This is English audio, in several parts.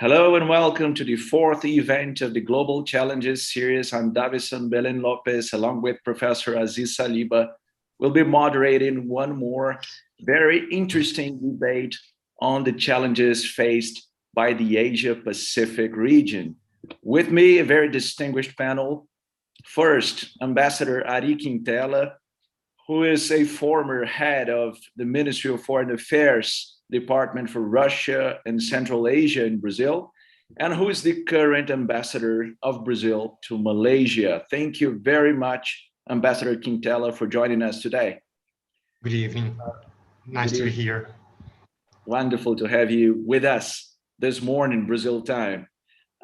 Hello and welcome to the fourth event of the Global Challenges series. I'm Dawisson Belém Lopes, along with Professor Aziz Saliba. We'll be moderating one more very interesting debate on the challenges faced by the Asia-Pacific region. With me, a very distinguished panel. First, Ambassador Ary Quintella, who is a former head of the Ministry of Foreign Affairs Department for Russia and Central Asia in Brazil, and who is the current ambassador of Brazil to Malaysia. Thank you very much, Ambassador Quintella, for joining us today. Good evening. Nice to be here. Wonderful to have you with us this morning, Brazil time.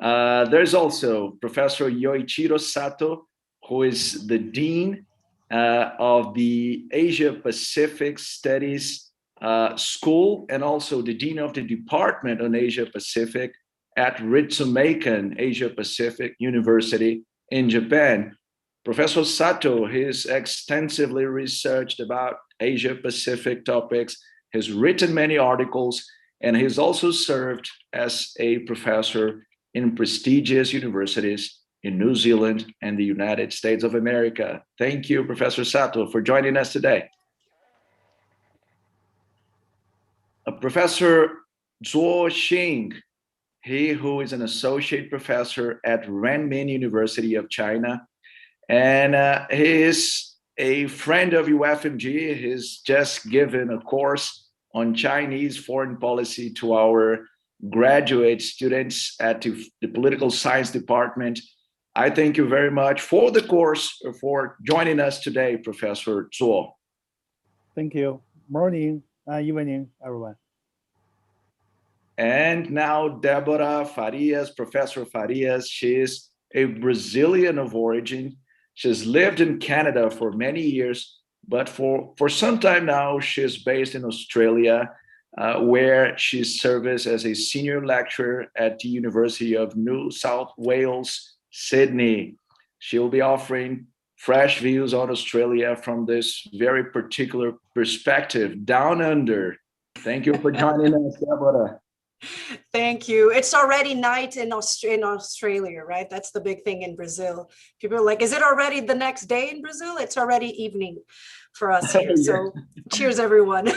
There's also Professor Yoichiro Sato, who is the Dean of the Asia Pacific Studies School and also the Dean of the Department on Asia Pacific at Ritsumeikan Asia Pacific University in Japan. Professor Sato has extensively researched about Asia Pacific topics, has written many articles, and he's also served as a professor in prestigious universities in New Zealand and the United States of America. Thank you, Professor Sato, for joining us today. Professor Zuo Xiying, he who is an associate professor at Renmin University of China, and he is a friend of UFMG. He's just given a course on Chinese foreign policy to our graduate students at the Political Science Department. I thank you very much for the course, for joining us today, Professor Zuo. Thank you. Morning, evening, everyone. And now Deborah Farias, Professor Farias. She's a Brazilian of origin. She's lived in Canada for many years, but for some time now, she's based in Australia, where she serves as a senior lecturer at the University of New South Wales, Sydney. She'll be offering fresh views on Australia from this very particular perspective, down under. Thank you for joining us, Deborah. Thank you. It's already night in Australia, right? That's the big thing in Brazil. People are like, is it already the next day in Brazil? It's already evening for us here. Yeah. So cheers, everyone.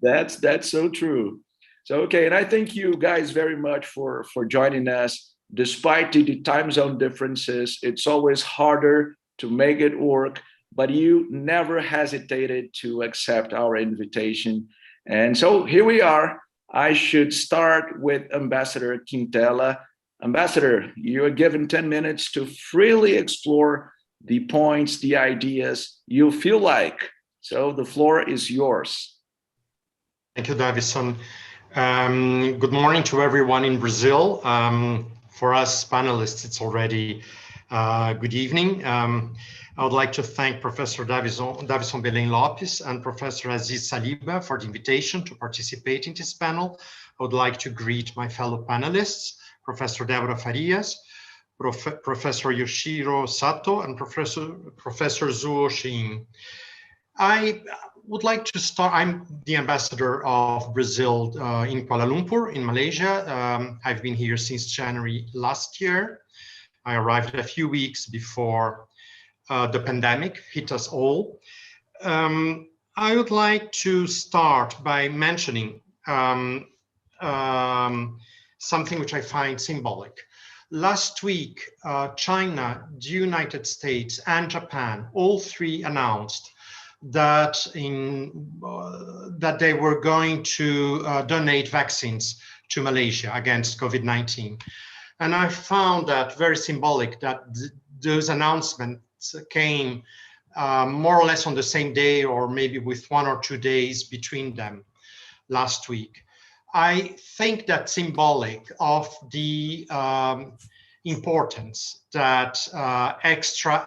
That's so true. So, okay, and I thank you guys very much for joining us. Despite the time zone differences, it's always harder to make it work, but you never hesitated to accept our invitation. And so here we are. I should start with Ambassador Quintella. Ambassador, you are given 10 minutes to freely explore the points, the ideas you feel like. So the floor is yours. Thank you, Dawisson. Good morning to everyone in Brazil. For us panelists, it's already good evening. I would like to thank Professor Dawisson Belém Lopes and Professor Aziz Saliba for the invitation to participate in this panel. I would like to greet my fellow panelists, Professor Deborah Farias, Professor Yoichiro Sato, and Professor Zuo Xiying. I would like to start. I'm the ambassador of Brazil in Kuala Lumpur in Malaysia. I've been here since January last year. I arrived a few weeks before the pandemic hit us all. I would like to start by mentioning something which I find symbolic. Last week, China, the United States, and Japan, all three announced that they were going to donate vaccines to Malaysia against COVID-19. And I found that very symbolic that those announcements came more or less on the same day, or maybe with 1 or 2 days between them last week. I think that's symbolic of the importance that extra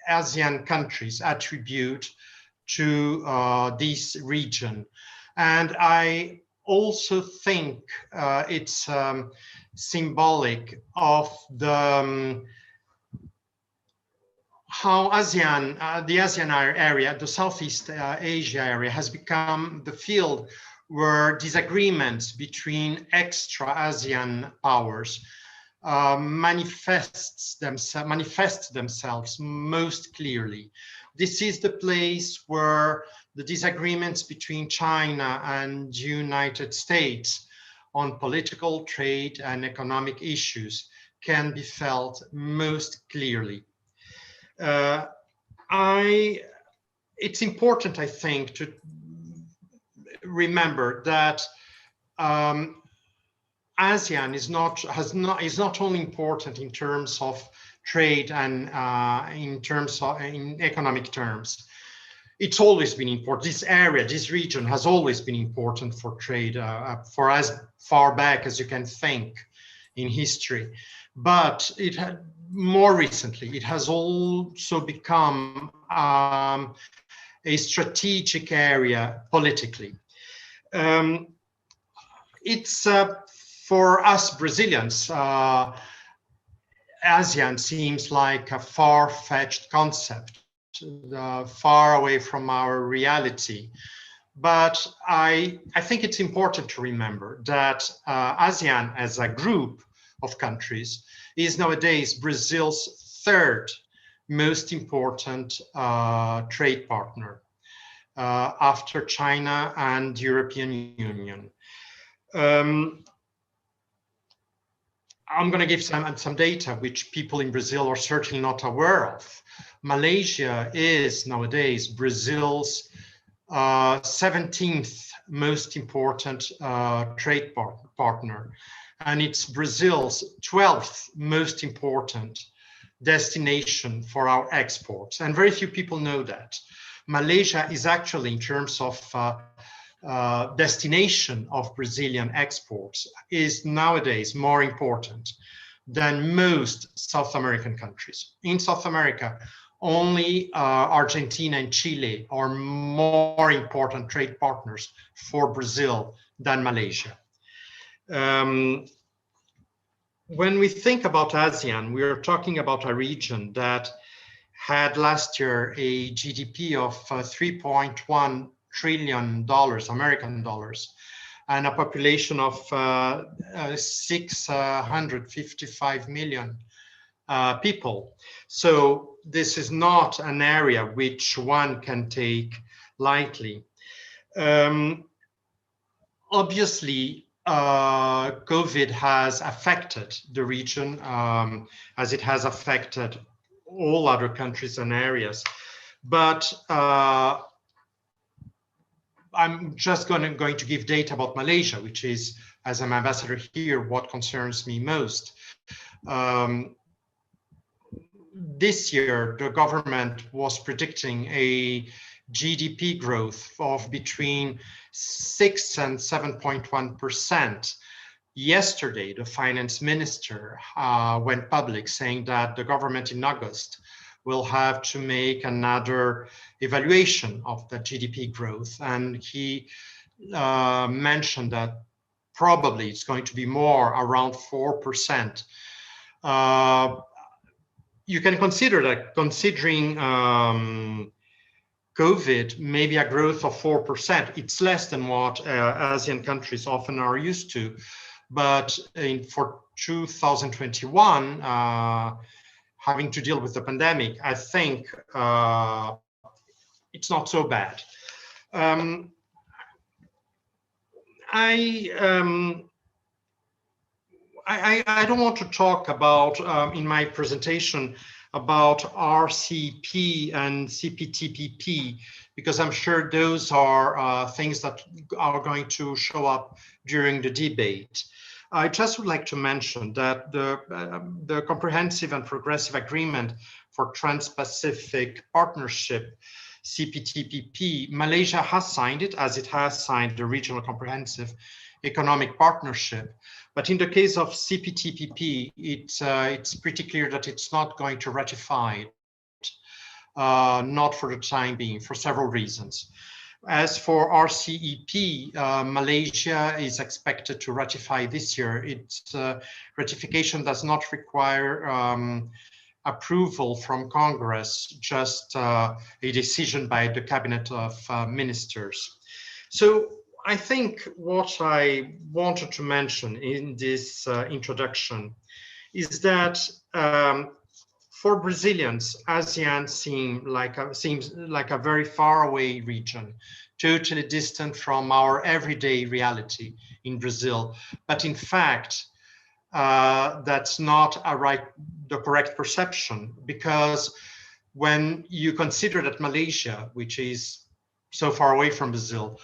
ASEAN countries attribute to this region. And I also think it's symbolic of the how ASEAN, the ASEAN area, the Southeast Asia area has become the field where disagreements between extra-ASEAN powers manifest themselves most clearly. This is the place where the disagreements between China and United States on political, trade, and economic issues can be felt most clearly. It's important, I think, to remember that ASEAN is not only important in terms of trade and in economic terms. It's always been important. This area, this region has always been important for trade for as far back as you can think in history. But it had more recently, it has also become a strategic area politically. It's for us Brazilians, ASEAN seems like a far-fetched concept, far away from our reality. But I think it's important to remember that ASEAN as a group of countries is nowadays Brazil's third most important trade partner after China and European Union. I'm going to give some data which people in Brazil are certainly not aware of. Malaysia is nowadays Brazil's 17th most important trade partner, and it's Brazil's 12th most important destination for our exports. And very few people know that. Malaysia is actually, in terms of destination of Brazilian exports, is nowadays more important than most South American countries. In South America, only Argentina and Chile are more important trade partners for Brazil than Malaysia. When we think about ASEAN, we are talking about a region that had last year a GDP of $3.1 trillion American dollars and a population of 655 million people. So this is not an area which one can take lightly. Obviously, COVID has affected the region as it has affected all other countries and areas. But I'm just going to give data about Malaysia, which is, as an ambassador here, what concerns me most. This year, the government was predicting a GDP growth of between 6 and 7.1%. Yesterday, the finance minister went public saying that the government in August will have to make another evaluation of the GDP growth. And he mentioned that probably it's going to be more, around 4%. You can consider that, considering COVID, maybe a growth of 4%. It's less than what ASEAN countries often are used to. But for 2021, having to deal with the pandemic, I think it's not so bad. I don't want to talk about, in my presentation, about RCEP and CPTPP, because I'm sure those are things that are going to show up during the debate. I just would like to mention that the Comprehensive and Progressive Agreement for Trans-Pacific Partnership, CPTPP, Malaysia has signed it, as it has signed the Regional Comprehensive Economic Partnership. But in the case of CPTPP, it's pretty clear that it's not going to ratify it, not for the time being, for several reasons. As for RCEP, Malaysia is expected to ratify this year. Its ratification does not require approval from Congress, just a decision by the Cabinet of Ministers. So I think what I wanted to mention in this introduction is that for Brazilians, ASEAN seems like a very far away region, totally distant from our everyday reality in Brazil. But in fact, that's not the correct perception, because when you consider that Malaysia, which is so far away from Brazil,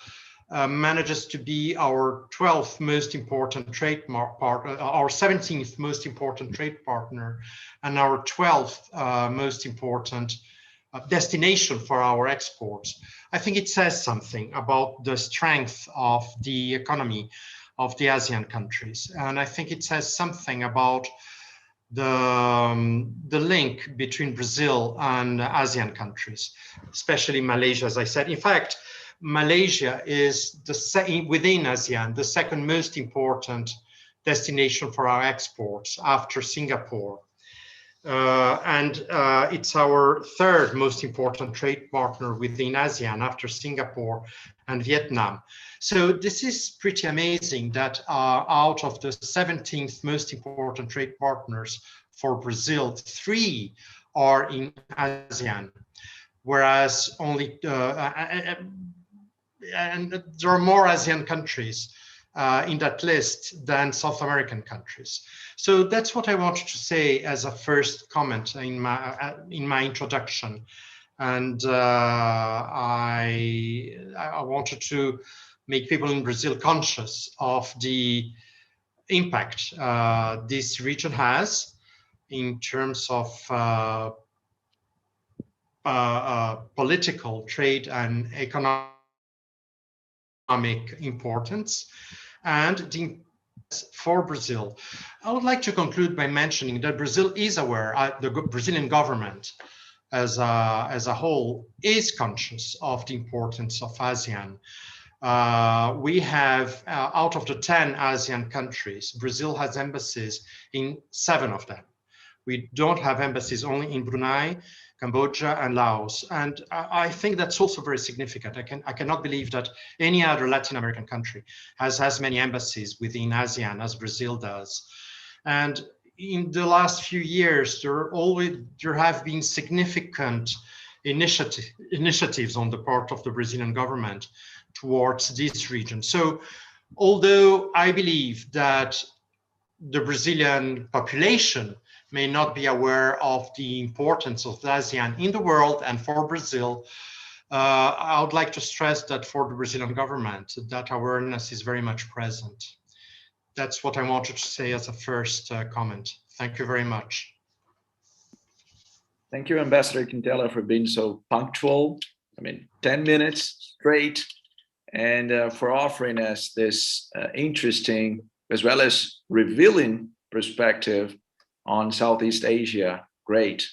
manages to be our 12th most important trade partner, our 17th most important trade partner, and our 12th most important destination for our exports. I think it says something about the strength of the economy of the ASEAN countries. And I think it says something about the link between Brazil and ASEAN countries, especially Malaysia, as I said. In fact, Malaysia is within ASEAN, the second most important destination for our exports after Singapore. And it's our third most important trade partner within ASEAN after Singapore and Vietnam. So this is pretty amazing that out of the 17th most important trade partners for Brazil, 3 are in ASEAN, whereas only and there are more ASEAN countries in that list than South American countries. So that's what I wanted to say as a first comment in my introduction. And I wanted to make people in Brazil conscious of the impact this region has in terms of political, trade, and economic importance, and the for Brazil. I would like to conclude by mentioning that Brazil is aware, the Brazilian government as a whole is conscious of the importance of ASEAN. We have, out of the 10 ASEAN countries, Brazil has embassies in 7 of them. We don't have embassies only in Brunei, Cambodia, and Laos. And I think that's also very significant. I cannot believe that any other Latin American country has as many embassies within ASEAN as Brazil does. And in the last few years, there have been significant initiatives on the part of the Brazilian government towards this region. So although I believe that the Brazilian population may not be aware of the importance of ASEAN in the world and for Brazil, I would like to stress that for the Brazilian government, that awareness is very much present. That's what I wanted to say as a first comment. Thank you very much. Thank you, Ambassador Quintella, for being so punctual. I mean, 10 minutes straight, and for offering us this interesting as well as revealing perspective on Southeast Asia. Great.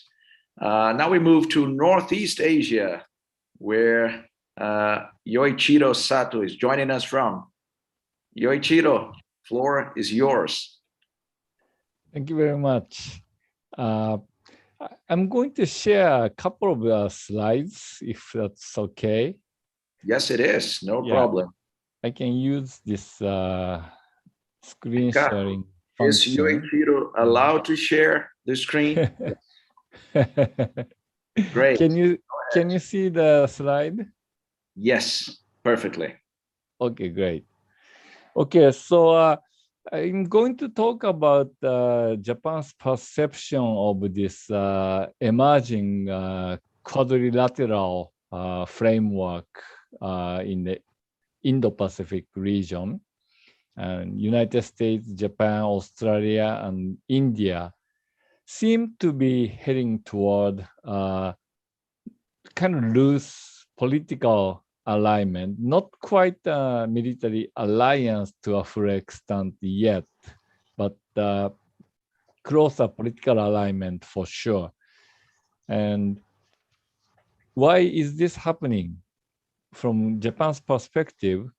Now we move to Northeast Asia, where Yoichiro Sato is joining us from. Yoichiro, floor is yours. Thank you very much. I'm going to share a couple of slides, if that's okay. Yes, it is. No problem. I can use this screen sharing function. Is Yoichiro allowed to share the screen? Great. Can you see the slide? Yes, perfectly. Okay, great. Okay, so I'm going to talk about Japan's perception of this emerging quadrilateral framework in the Indo-Pacific region. And United States, Japan, Australia, and India seem to be heading toward kind of loose political alignment, not quite a military alliance to a full extent yet, but closer political alignment for sure. And why is this happening? From Japan's perspective,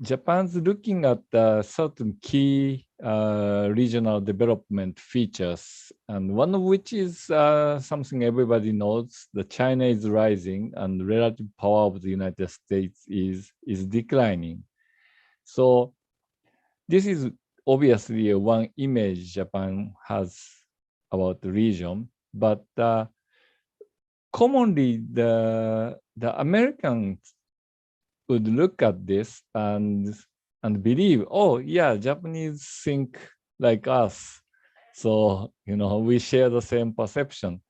Japan's looking at certain key regional development features, and one of which is something everybody knows: that China is rising and relative power of the United States is declining. So this is obviously one image Japan has about the region, but commonly the Americans would look at this and believe, oh yeah, Japanese think like us, so we share the same perception.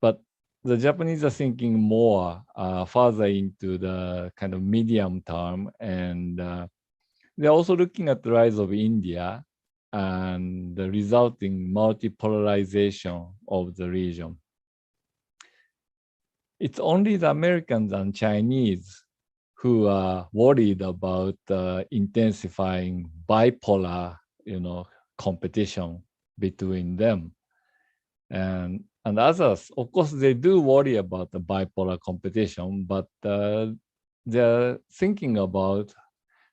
But the Japanese are thinking more further into the kind of medium term, and they're also looking at the rise of India and the resulting multipolarization of the region. It's only the Americans and Chinese who are worried about intensifying bipolar, competition between them. And others, of course, they do worry about the bipolar competition, but they're thinking about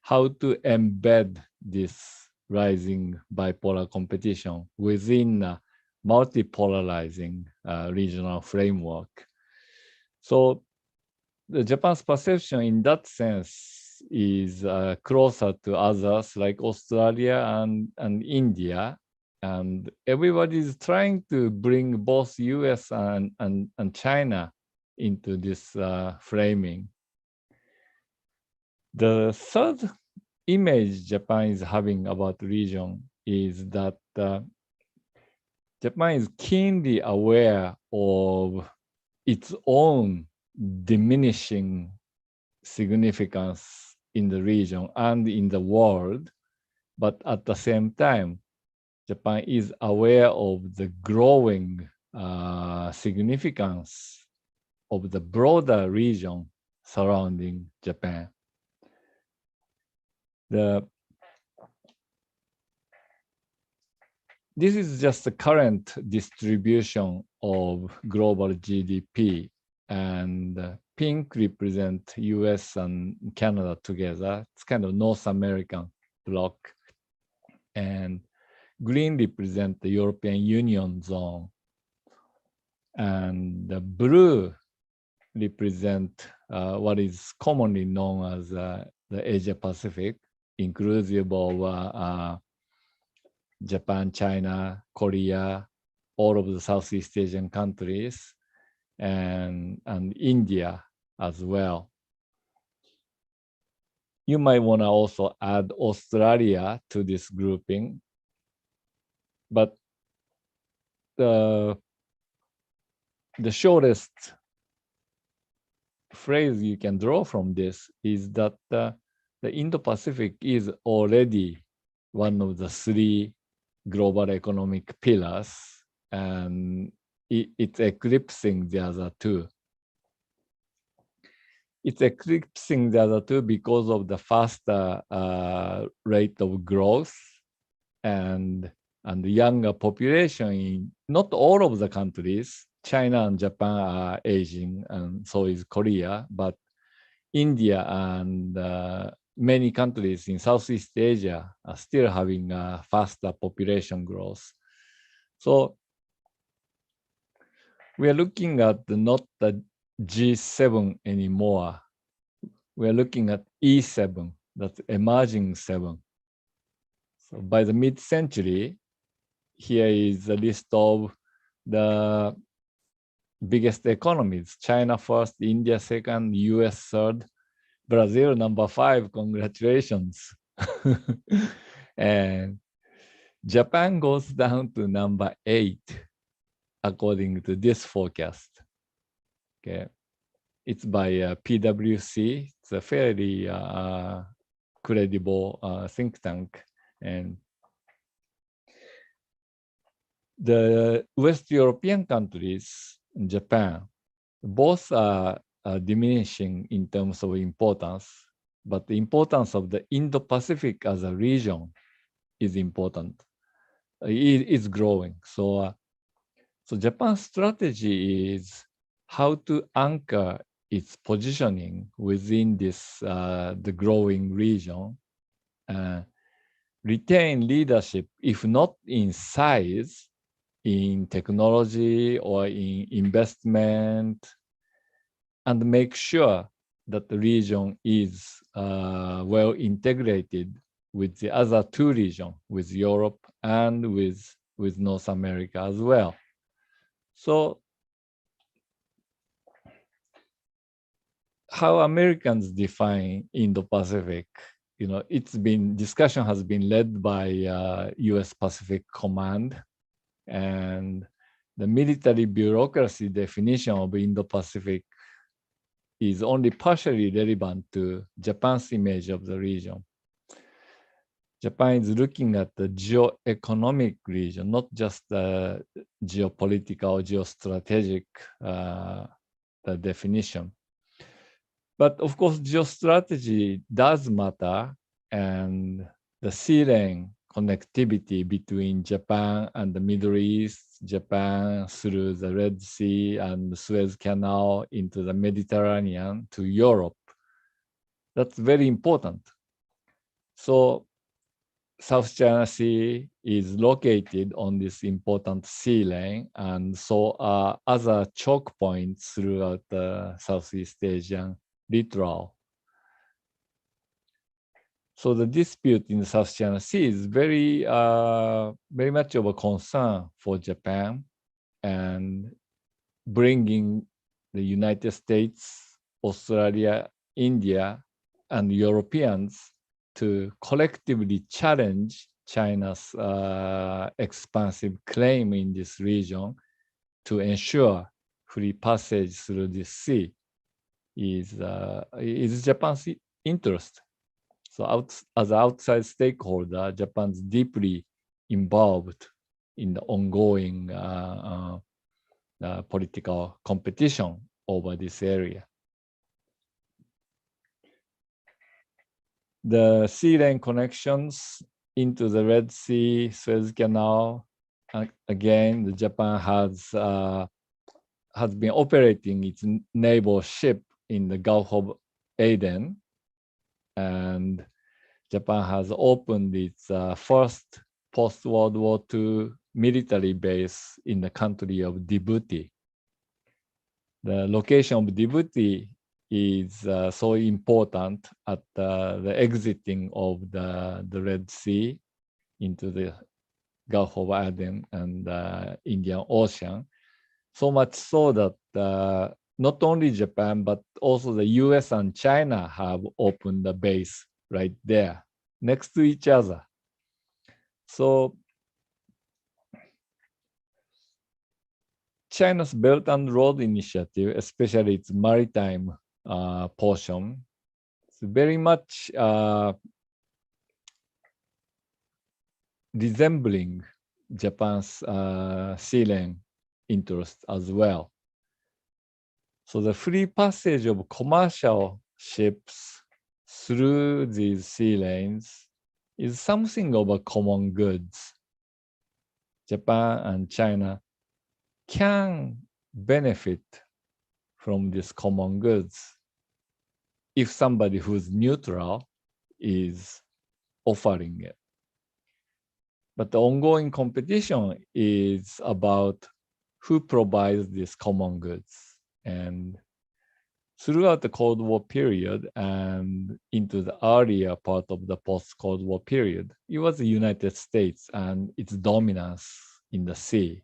how to embed this rising bipolar competition within a multipolarizing regional framework. So the Japan's perception in that sense is closer to others like Australia and India. And everybody is trying to bring both US and China into this framing. The third image Japan is having about the region is that Japan is keenly aware of its own diminishing significance in the region and in the world, but at the same time, Japan is aware of the growing significance of the broader region surrounding Japan. This is just the current distribution of global GDP, and pink represent US and Canada together. It's kind of North American bloc, and green represent the European Union zone, and the blue represent what is commonly known as the Asia Pacific, inclusive of Japan, China, Korea, all of the Southeast Asian countries, and India as well. You might want to also add Australia to this grouping, but the shortest phrase you can draw from this is that the Indo-Pacific is already one of the three global economic pillars, and it's eclipsing the other two. It's eclipsing the other two because of the faster rate of growth and the younger population in not all of the countries. China and Japan are aging, and so is Korea, but India and many countries in Southeast Asia are still having a faster population growth. So we are looking at not the G7 anymore. We are looking at E7, that's emerging 7. So by the mid-century, here is a list of the biggest economies: China first, India second, US third, Brazil number 5, congratulations. And Japan goes down to number 8, according to this forecast. Okay, it's by PwC. It's a fairly credible think tank. And the West European countries and Japan, both are diminishing in terms of importance, but the importance of the Indo-Pacific as a region is important. It's growing. So Japan's strategy is how to anchor its positioning within this the growing region, retain leadership, if not in size, in technology or in investment, and make sure that the region is well integrated with the other two regions, with Europe and with North America as well. So how Americans define Indo-Pacific, discussion has been led by US Pacific Command, and the military bureaucracy definition of Indo-Pacific is only partially relevant to Japan's image of the region. Japan is looking at the geo-economic region, not just the geopolitical, geostrategic the definition. But of course, geostrategy does matter, and the sea lane connectivity between Japan and the Middle East, Japan through the Red Sea and the Suez Canal into the Mediterranean to Europe, that's very important. So South China Sea is located on this important sea lane, and so are other choke points throughout the Southeast Asian littoral. So the dispute in the South China Sea is very much of a concern for Japan, and bringing the United States, Australia, India, and Europeans to collectively challenge China's expansive claim in this region to ensure free passage through this sea is Japan's interest. So as an outside stakeholder, Japan's deeply involved in the ongoing political competition over this area. The sea lane connections into the Red Sea, Suez Canal, again, Japan has been operating its naval ship in the Gulf of Aden, and Japan has opened its first post-World War II military base in the country of Djibouti. The location of Djibouti is so important at the exiting of the Red Sea into the Gulf of Aden and Indian Ocean. So much so that not only Japan, but also the US and China have opened the base right there, next to each other. So China's Belt and Road Initiative, especially its maritime portion, is very much resembling Japan's sea lane interest as well. So the free passage of commercial ships through these sea lanes is something of a common goods. Japan and China can benefit from this common goods if somebody who's neutral is offering it. But the ongoing competition is about who provides these common goods. And throughout the Cold War period and into the earlier part of the post-Cold War period, it was the United States and its dominance in the sea,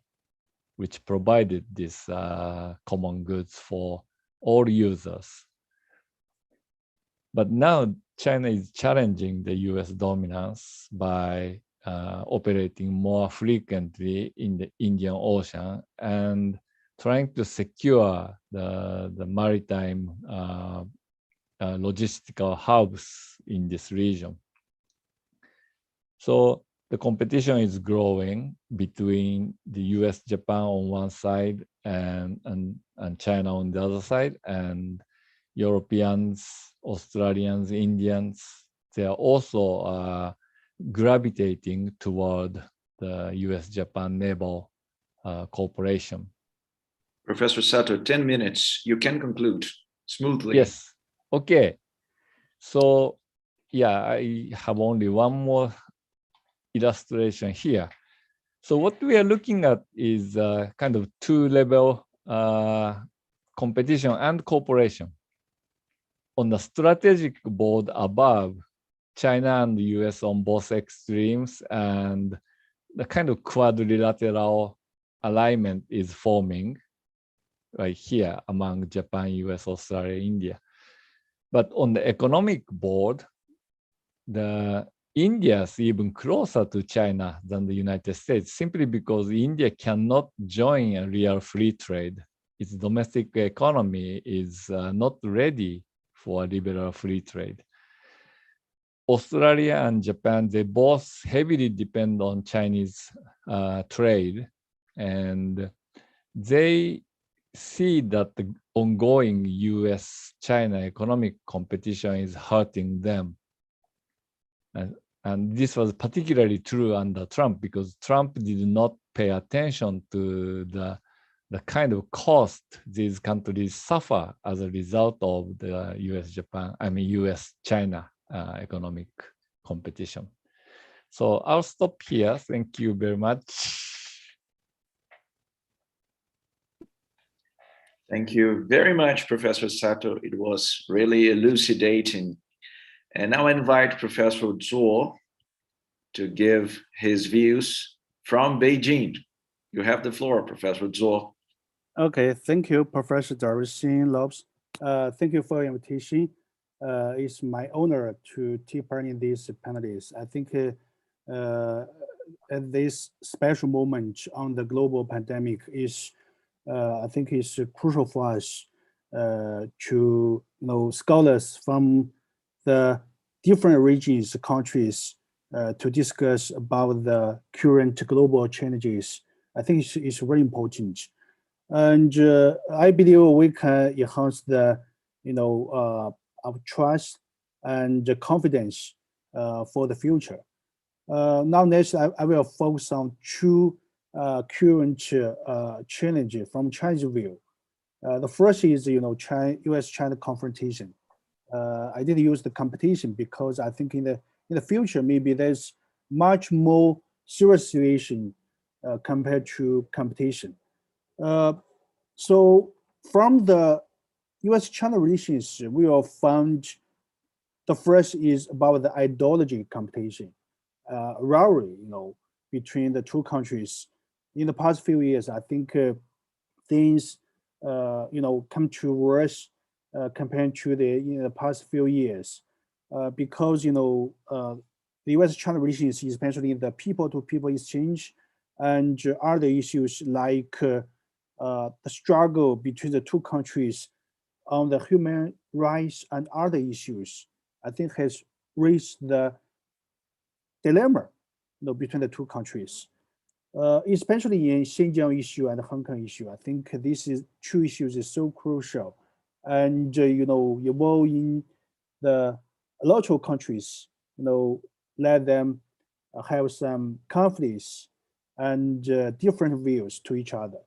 which provided these common goods for all users. But now China is challenging the US dominance by operating more frequently in the Indian Ocean and trying to secure the maritime logistical hubs in this region. So the competition is growing between the US, Japan on one side and China on the other side, and Europeans, Australians, Indians, they are also gravitating toward the US-Japan naval cooperation. Professor Sato, 10 minutes. You can conclude. smoothly. Yes. Okay. So yeah, I have only one more illustration here. So what we are looking at is kind of two-level competition and cooperation. On the strategic board above, China and the US on both extremes, and the kind of quadrilateral alignment is forming right here among Japan, US, Australia, India. But on the economic board, the India is even closer to China than the United States, simply because India cannot join a real free trade. Its domestic economy is not ready for a liberal free trade. Australia and Japan, they both heavily depend on Chinese trade, and they see that the ongoing US-China economic competition is hurting them. And this was particularly true under Trump, because Trump did not pay attention to the kind of cost these countries suffer as a result of the US-China economic competition. So I'll stop here. Thank you very much. Thank you very much, Professor Sato. It was really elucidating. And now I invite Professor Zuo to give his views from Beijing. You have the floor, Professor Zuo. Okay, thank you, Professor Dawisson, Lopes. Thank you for your invitation. It's my honor to take part in these panelists. I think at this special moment on the global pandemic is, I think it's crucial for us to scholars from the different regions, countries, to discuss about the current global challenges. I think it's very important. And I believe we can enhance the, of trust and the confidence for the future. Now next, I will focus on two current challenges from Chinese view. The first is, US-China confrontation. I did use the competition because I think in the future, maybe there's much more serious situation compared to competition. So from the US-China relations, we will find the first is about the ideology competition, rivalry, between the two countries. In the past few years, I think things, come to worse compared to the past few years, because the US-China relations, especially the people-to-people exchange, and other issues like the struggle between the two countries on the human rights and other issues, I think has raised the dilemma between the two countries, especially in Xinjiang issue and Hong Kong issue. I think this is two issues is so crucial, and evolve in the local countries, let them have some conflicts and different views to each other.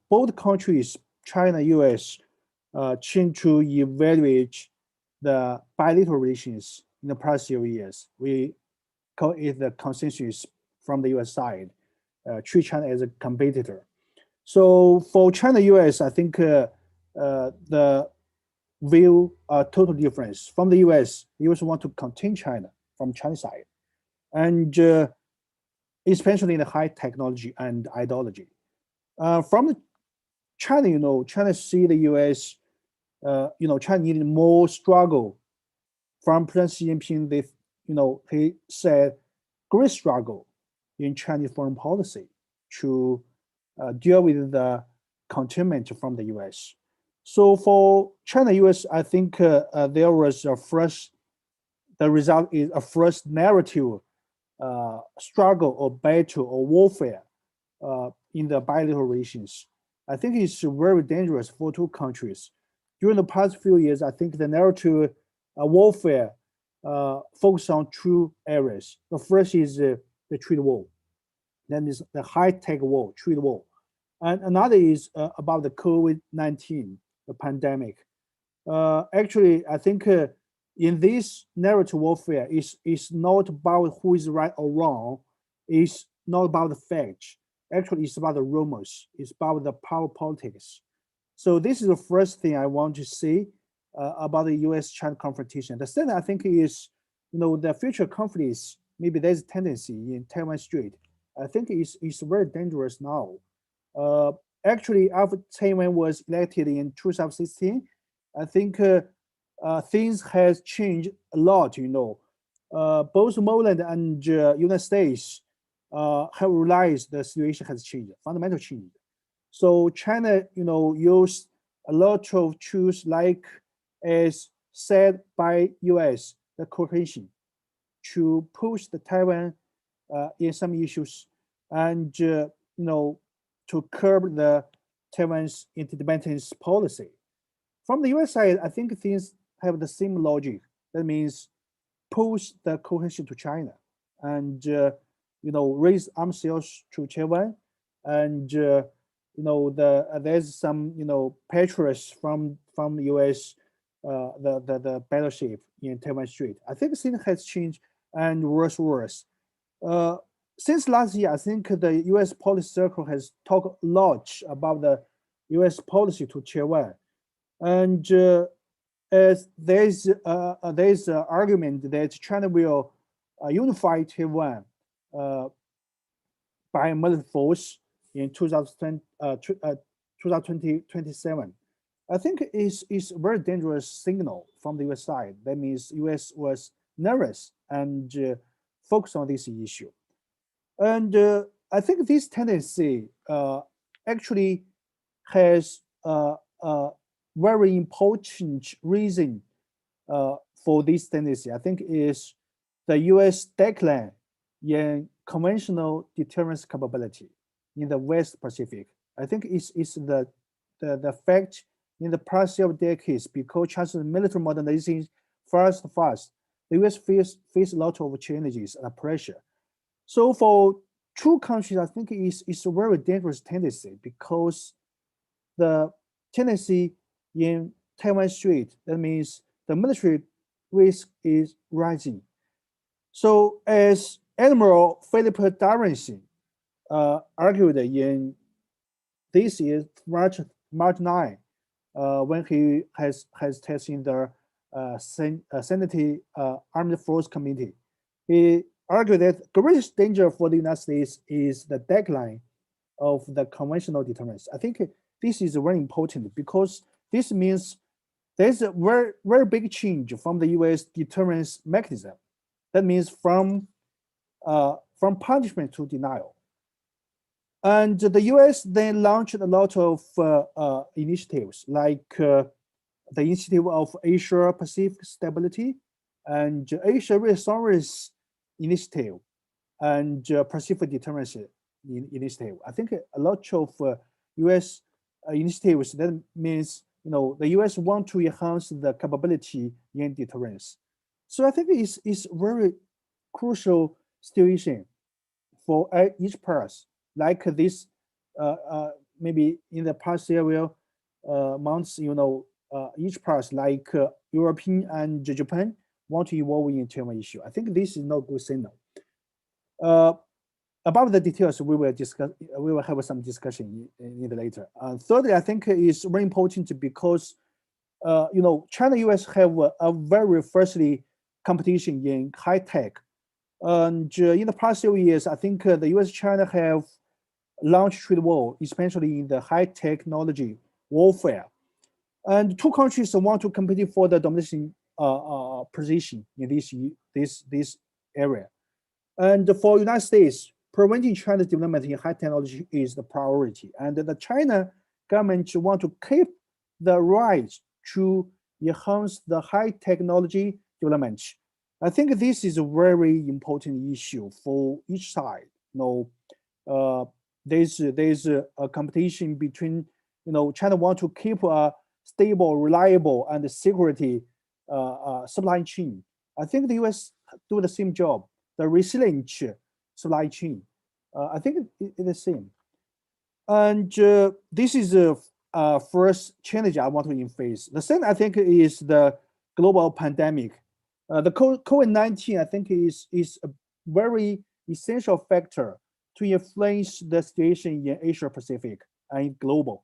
Both countries, China, US, tend to evaluate the bilateral relations in the past few years. We call it the consensus from the US side, treat China as a competitor. So for China, US, I think the view are total difference. From the US want to contain China from China side, and especially in the high technology and ideology. From the China, China see the US, China needed more struggle. From President Xi Jinping, he said great struggle in Chinese foreign policy to deal with the containment from the US. So for China, US, I think there was the result is a first narrative struggle or battle or warfare in the bilateral relations. I think it's very dangerous for two countries. During the past few years, I think the narrative warfare focus on two areas. The first is the trade war. Then is the high-tech war, trade war. And another is about the COVID-19, the pandemic. Actually, I think in this narrative warfare, is not about who is right or wrong. It's not about the facts. Actually, it's about the rumors. It's about the power politics. So this is the first thing I want to say about the U.S.-China confrontation. The second, I think, is the future conflicts. Maybe there's a tendency in Taiwan Strait. I think it's very dangerous now. Actually, after Taiwan was elected in 2016, I think things has changed a lot. Both Poland and United States have realized the situation has changed, fundamental change. So China, used a lot of tools like, as said by US, the cohesion, to push the Taiwan in some issues, and to curb the Taiwan's interdependence policy. From the US side, I think things have the same logic. That means push the cohesion to China, and raise arms sales to Taiwan, and there's some patriots from the US, the battleship in Taiwan Strait. I think things has changed and worse. Since last year, I think the U.S. policy circle has talked a lot about the U.S. policy to Taiwan, and as there's an argument that China will unify Taiwan by military force in 2027. I think it's a very dangerous signal from the U.S. side. That means U.S. was nervous and focused on this issue. And I think this tendency actually has a very important reason for this tendency. I think is the U.S. decline in conventional deterrence capability in the West Pacific. I think it's the fact in the past several decades, because China's military modernization fast, the U.S. face a lot of challenges and pressure. So for two countries, I think it's a very dangerous tendency, because the tendency in Taiwan Strait, that means the military risk is rising. So as Admiral Philip Dawisson argued in this year, March 9, when he has tested the Senate Armed Forces Committee, he argued that the greatest danger for the United States is the decline of the conventional deterrence. I think this is very important, because this means there's a very, very big change from the U.S. deterrence mechanism. That means from punishment to denial. And the U.S. then launched a lot of initiatives, like the Initiative of Asia Pacific Stability and Asia Reassurance Initiative and Pacific Deterrence Initiative. I think a lot of U.S. initiatives, that means the U.S. want to enhance the capability in deterrence. So I think it's very crucial situation for each part. Like this, maybe in the past several months, each part, like European and Japan, want to evolve in Taiwan issue. I think this is not good signal. About the details, we will discuss. We will have some discussion in the later. Thirdly, I think it's very important, because China US have a very firstly competition in high tech, and in the past few years, I think the US China have launched trade war, especially in the high technology warfare, and two countries want to compete for the domination position in this area. And for United States, preventing China's development in high technology is the priority. And the China government want to keep the right to enhance the high technology development. I think this is a very important issue for each side. There's a competition between, China want to keep a stable, reliable, and security supply chain. I think the US do the same job, the resilient supply chain. I think it's the same. And this is the first challenge I want to face. The second, I think, is the global pandemic. The COVID-19, I think, is a very essential factor to influence the situation in Asia Pacific and global.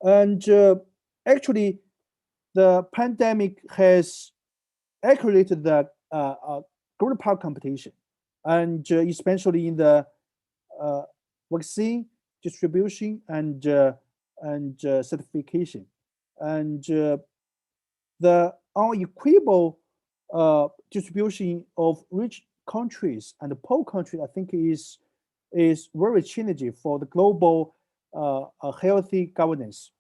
And actually, the pandemic has accelerated the global power competition, and especially in the vaccine distribution and certification, and the unequitable distribution of rich countries and poor countries, I think, is very challenging for the global healthy governance.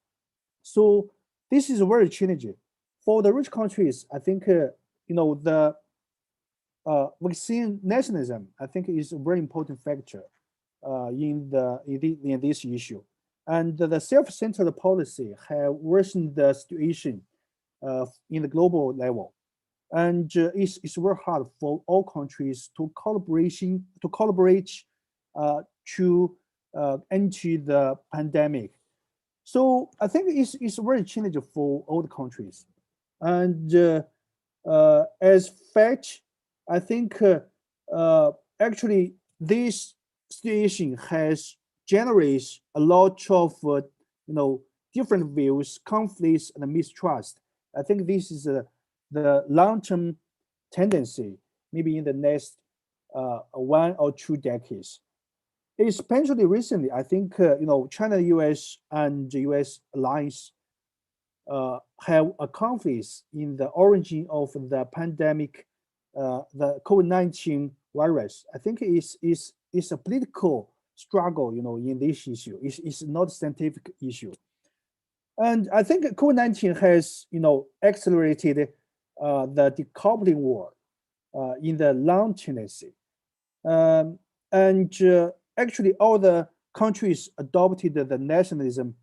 So this is very challenging for the rich countries. I think the vaccine nationalism, I think, is a very important factor in this issue, and the self-centered policy have worsened the situation in the global level, and it's very hard for all countries to collaborate to enter the pandemic. So I think it's very challenging for all the countries, and as fact, I think actually this situation has generated a lot of different views, conflicts, and mistrust. I think this is the long-term tendency, maybe in the next 1 or 2 decades. Especially recently, I think China, US, and the US alliance have a conflict in the origin of the pandemic, the COVID-19 virus. I think it's a political struggle, in this issue. It's not a scientific issue. And I think COVID-19 has, accelerated the decoupling war in the long tendency. And actually, all the countries adopted the nationalism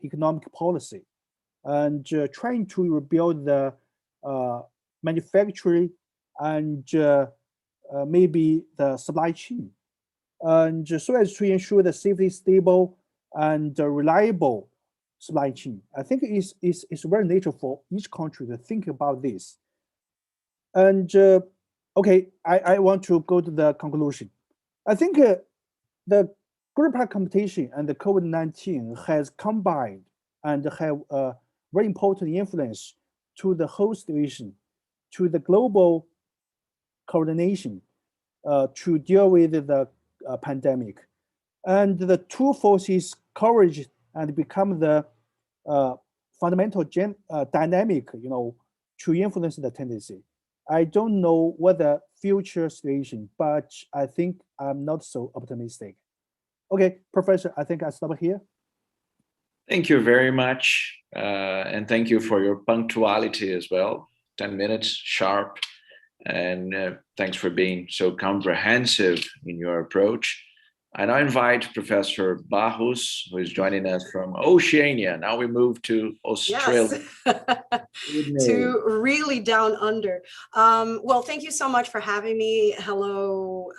economic policy and trying to rebuild the manufacturing and maybe the supply chain, and so as to ensure the safety, stable, and reliable supply chain. I think it's very natural for each country to think about this. And okay, I want to go to the conclusion. I think the global competition and the COVID-19 has combined and have a very important influence to the whole situation, to the global coordination to deal with the pandemic. And the two forces converge and become the fundamental dynamic, to influence the tendency. I don't know what the future situation, but I think I'm not so optimistic. Okay, Professor, I think I stop here. Thank you very much. And thank you for your punctuality as well. 10 minutes sharp. And thanks for being so comprehensive in your approach. And I invite Professor Barros, who is joining us from Oceania. Now we move to Australia. Yes. To really down under. Well, thank you so much for having me. Hello,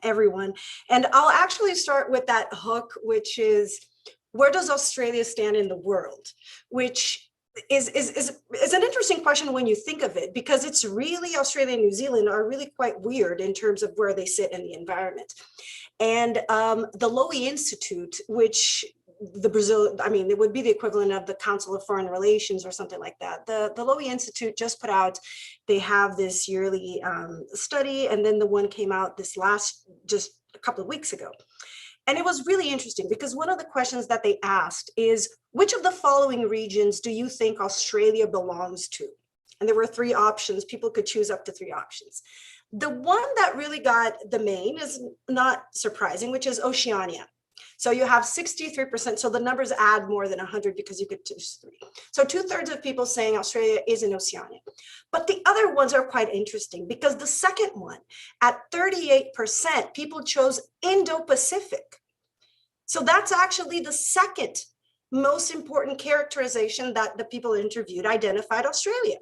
everyone. And I'll actually start with that hook, which is, where does Australia stand in the world? Which is an interesting question when you think of it, because it's really, Australia and New Zealand are really quite weird in terms of where they sit in the environment. And the Lowy Institute, which it would be the equivalent of the Council of Foreign Relations or something like that. The Lowy Institute just put out, they have this yearly study, and then the one came out just a couple of weeks ago. And it was really interesting because one of the questions that they asked is, which of the following regions do you think Australia belongs to? And there were 3 options. People could choose up to 3 options. The one that really got the main is not surprising, which is Oceania. So you have 63%. So the numbers add more than 100 because you could choose 3. So 2/3 of people saying Australia is in Oceania. But the other ones are quite interesting because the second one, at 38%, people chose Indo-Pacific. So that's actually the second most important characterization that the people interviewed identified Australia.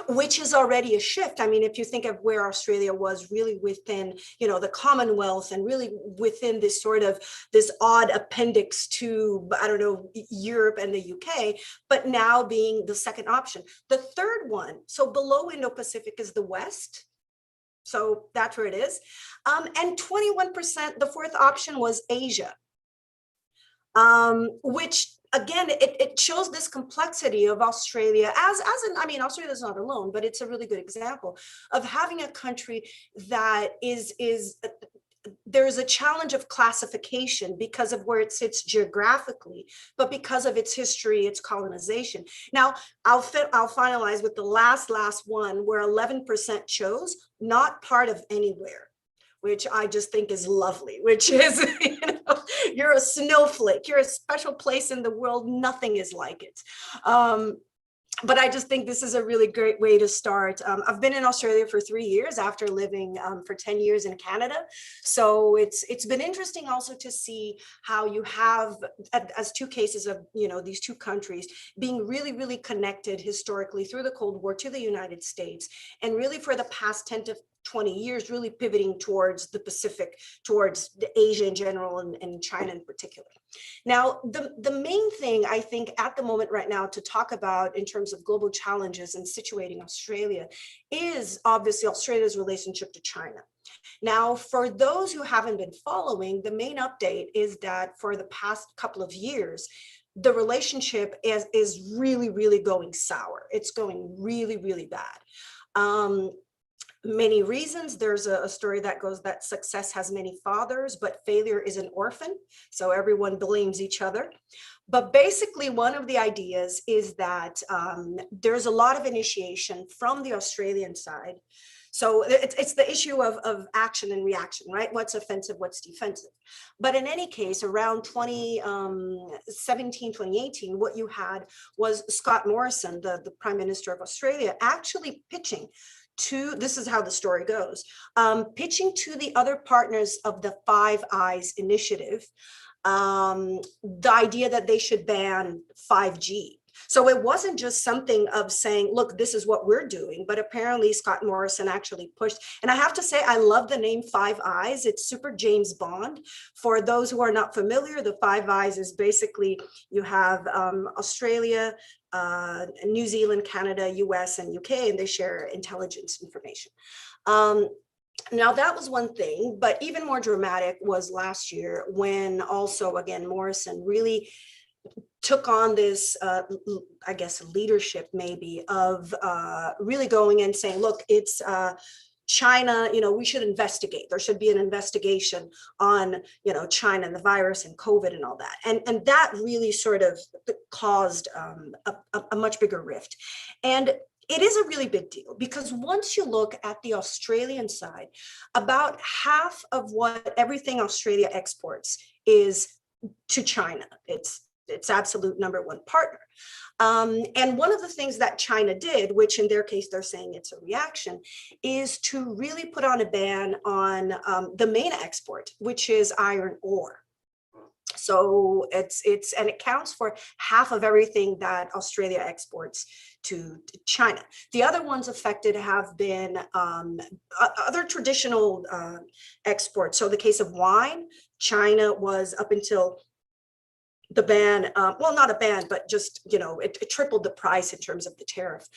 which is already a shift. I mean, if you think of where Australia was really within, the Commonwealth and really within this sort of this odd appendix to, I don't know, Europe and the UK, but now being the second option. The third one, so below Indo-Pacific is the West. So that's where it is. And 21%, the fourth option was Asia, which again, it shows this complexity of Australia I mean, Australia is not alone, but it's a really good example of having a country that there is a challenge of classification because of where it sits geographically, but because of its history, its colonization. Now, I'll finalize with the last one where 11% chose not part of anywhere, which I just think is lovely, which is, you're a snowflake, you're a special place in the world, nothing is like it. But I just think this is a really great way to start. I've been in Australia for 3 years after living for 10 years in Canada. So it's been interesting also to see how you have, as two cases of, these two countries being really, really connected historically through the Cold War to the United States. And really for the past 10 to 20 years, really pivoting towards the Pacific, towards the Asia in general and China in particular. Now, the main thing I think at the moment right now to talk about in terms of global challenges and situating Australia is obviously Australia's relationship to China. Now, for those who haven't been following, the main update is that for the past couple of years, the relationship is really, really going sour. It's going really, really bad. Many reasons. There's a story that goes that success has many fathers, but failure is an orphan. So everyone blames each other. But basically, one of the ideas is that there's a lot of initiation from the Australian side. So it's the issue of action and reaction, right? What's offensive, what's defensive. But in any case, around 2017, 2018, what you had was Scott Morrison, the Prime Minister of Australia, actually pitching to, this is how the story goes, pitching to the other partners of the Five Eyes initiative, the idea that they should ban 5G. So it wasn't just something of saying, look, this is what we're doing, but apparently Scott Morrison actually pushed. And I have to say, I love the name Five Eyes. It's super James Bond. For those who are not familiar, the Five Eyes is basically, you have Australia, New Zealand, Canada, US, and UK, and they share intelligence information. Now that was one thing, but even more dramatic was last year when also, again, Morrison really took on this, I guess, leadership maybe of really going and saying, look, it's China, we should investigate. There should be an investigation on, China and the virus and COVID and all that. And that really sort of caused a much bigger rift. And it is a really big deal because once you look at the Australian side, about half of everything Australia exports is to China. It's absolute number one partner. And one of the things that China did, which in their case, they're saying it's a reaction, is to really put on a ban on the main export, which is iron ore. So and it counts for half of everything that Australia exports to China. The other ones affected have been other traditional exports. So the case of wine, China was up until the ban, well, not a ban, but just, it tripled the price in terms of the tariff,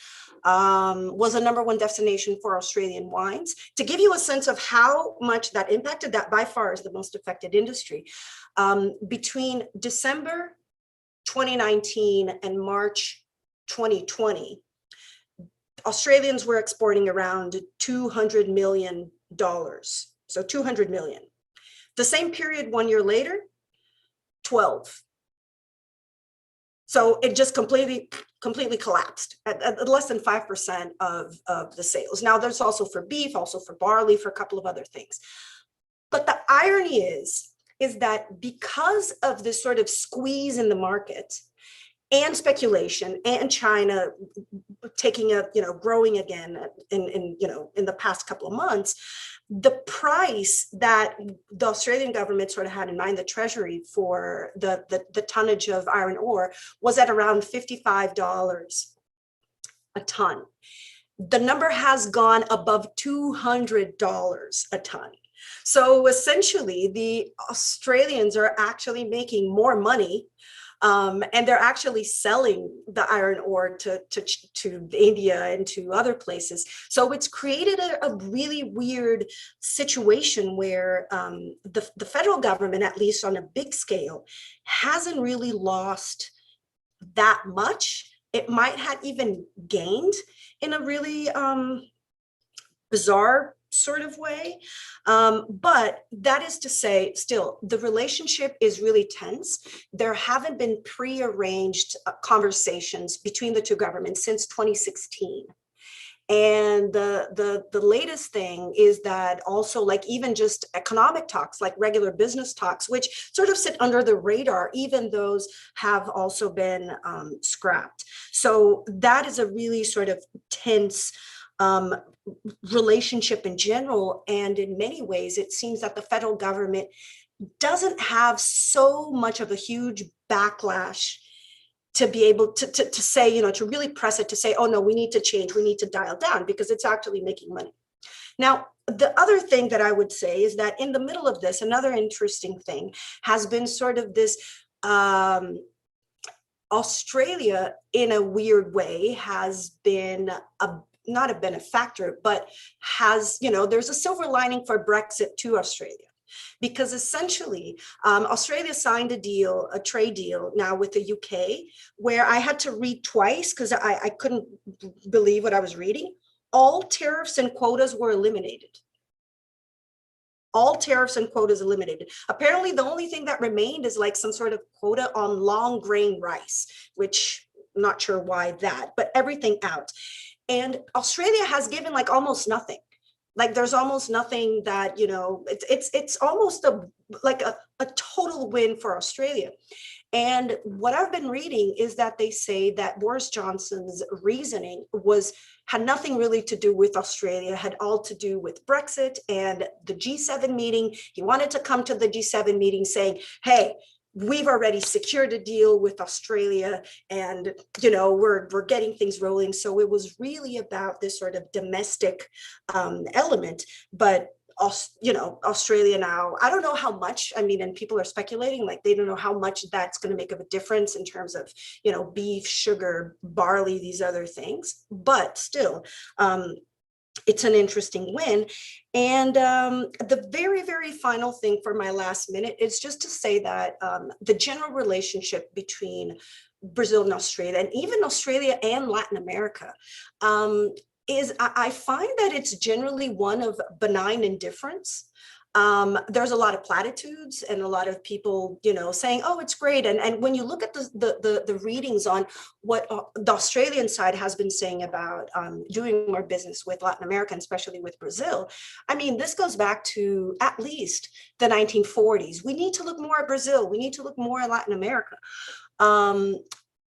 was a number one destination for Australian wines. To give you a sense of how much that impacted, that by far is the most affected industry. Between December 2019 and March 2020, Australians were exporting around $200 million. So 200 million. The same period 1 year later, 12. So it just completely collapsed at less than 5% of the sales. Now there's also for beef, also for barley, for a couple of other things. But the irony is that because of this sort of squeeze in the market and speculation and China taking growing again in the past couple of months, the price that the Australian government sort of had in mind, the Treasury, for the tonnage of iron ore was at around $55 a ton. the number has gone above $200 a ton. So essentially, the Australians are actually making more money, and they're actually selling the iron ore to India and to other places. So it's created a really weird situation where the federal government, at least on a big scale, hasn't really lost that much. It might have even gained in a really bizarre sort of way. But that is to say, still, the relationship is really tense. There haven't been pre-arranged conversations between the two governments since 2016. And the latest thing is that also, like, even just economic talks, like regular business talks, which sort of sit under the radar, even those have also been scrapped. So that is a really sort of tense relationship in general. And in many ways, it seems that the federal government doesn't have so much of a huge backlash to be able to say, you know, to really press it, to say, oh no, we need to change, we need to dial down, because it's actually making money. Now, the other thing that I would say is that in the middle of this, another interesting thing has been sort of this Australia, in a weird way, has been not a benefactor, but has, you know, there's a silver lining for Brexit to Australia. Because essentially, Australia signed a deal, a trade deal now with the UK, where I had to read twice because I couldn't believe what I was reading. All tariffs and quotas were eliminated. All tariffs and quotas eliminated. Apparently, the only thing that remained is like some sort of quota on long grain rice, which I'm not sure why that, but everything out. And Australia has given like almost nothing. Like there's almost nothing that, you know, it's almost like a total win for Australia. And what I've been reading is that they say that Boris Johnson's reasoning had nothing really to do with Australia, had all to do with Brexit and the G7 meeting. He wanted to come to the G7 meeting saying, hey, we've already secured a deal with Australia, and, you know, we're getting things rolling. So it was really about this sort of domestic element. But, you know, Australia now, I don't know how much, I mean, and people are speculating, like they don't know how much that's going to make of a difference in terms of, you know, beef, sugar, barley, these other things. But still, it's an interesting win. And the very, very final thing for my last minute is just to say that the general relationship between Brazil and Australia, and even Australia and Latin America, is, I find that it's generally one of benign indifference. There's a lot of platitudes and a lot of people, you know, saying, oh, it's great. And when you look at the readings on what the Australian side has been saying about doing more business with Latin America, and especially with Brazil, I mean, this goes back to at least the 1940s. We need to look more at Brazil. We need to look more at Latin America.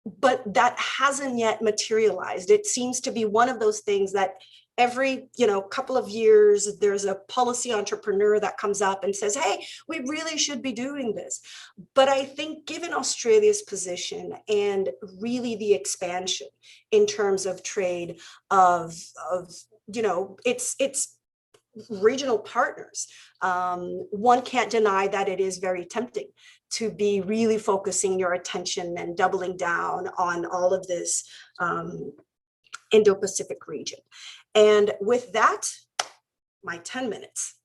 But that hasn't yet materialized. It seems to be one of those things that every, you know, couple of years, there's a policy entrepreneur that comes up and says, hey, we really should be doing this. But I think given Australia's position and really the expansion in terms of trade of you know, it's regional partners, one can't deny that it is very tempting to be really focusing your attention and doubling down on all of this Indo-Pacific region. And with that, my 10 minutes.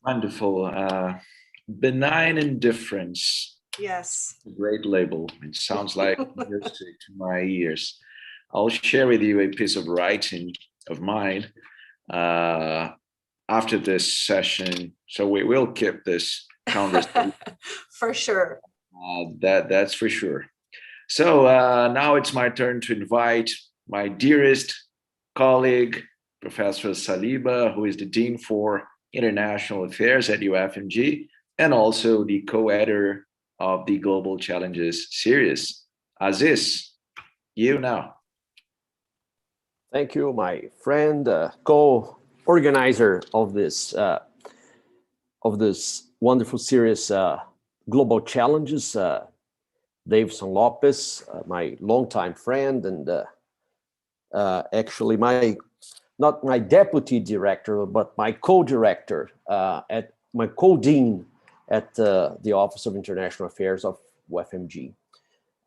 Wonderful. Benign indifference. Yes. Great label. It sounds like music to my ears. I'll share with you a piece of writing of mine after this session. So we will keep this conversation. For sure. That's for sure. So now it's my turn to invite my dearest colleague, Professor Saliba, who is the Dean for International Affairs at UFMG, and also the co-editor of the Global Challenges series. Aziz, you now. Thank you, my friend, co-organizer of this wonderful series, Global Challenges, Dawisson Lopes, my longtime friend and actually not my deputy director, but my co-director my co-dean at the Office of International Affairs of UFMG.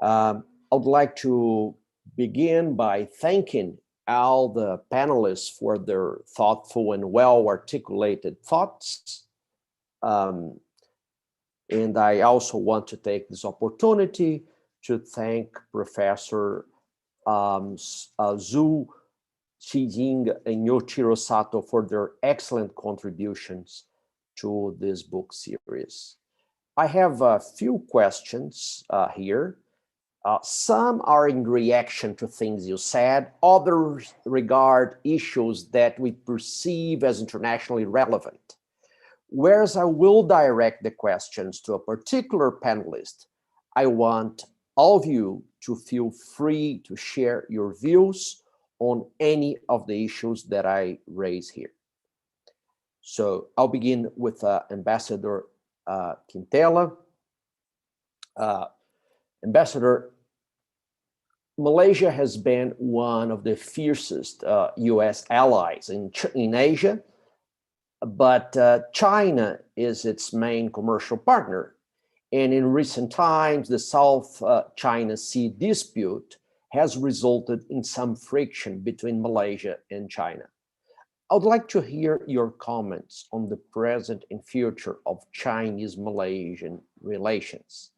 I would like to begin by thanking all the panelists for their thoughtful and well-articulated thoughts. And I also want to take this opportunity to thank Professor Zuo Xiying and Yoichiro Sato for their excellent contributions to this book series. I have a few questions here. Some are in reaction to things you said, others regard issues that we perceive as internationally relevant. Whereas I will direct the questions to a particular panelist, I want all of you to feel free to share your views on any of the issues that I raise here. So I'll begin with Ambassador Quintella. Ambassador, Malaysia has been one of the fiercest US allies in Asia, but China is its main commercial partner. And in recent times, the South China Sea dispute has resulted in some friction between Malaysia and China. I would like to hear your comments on the present and future of Chinese-Malaysian relations.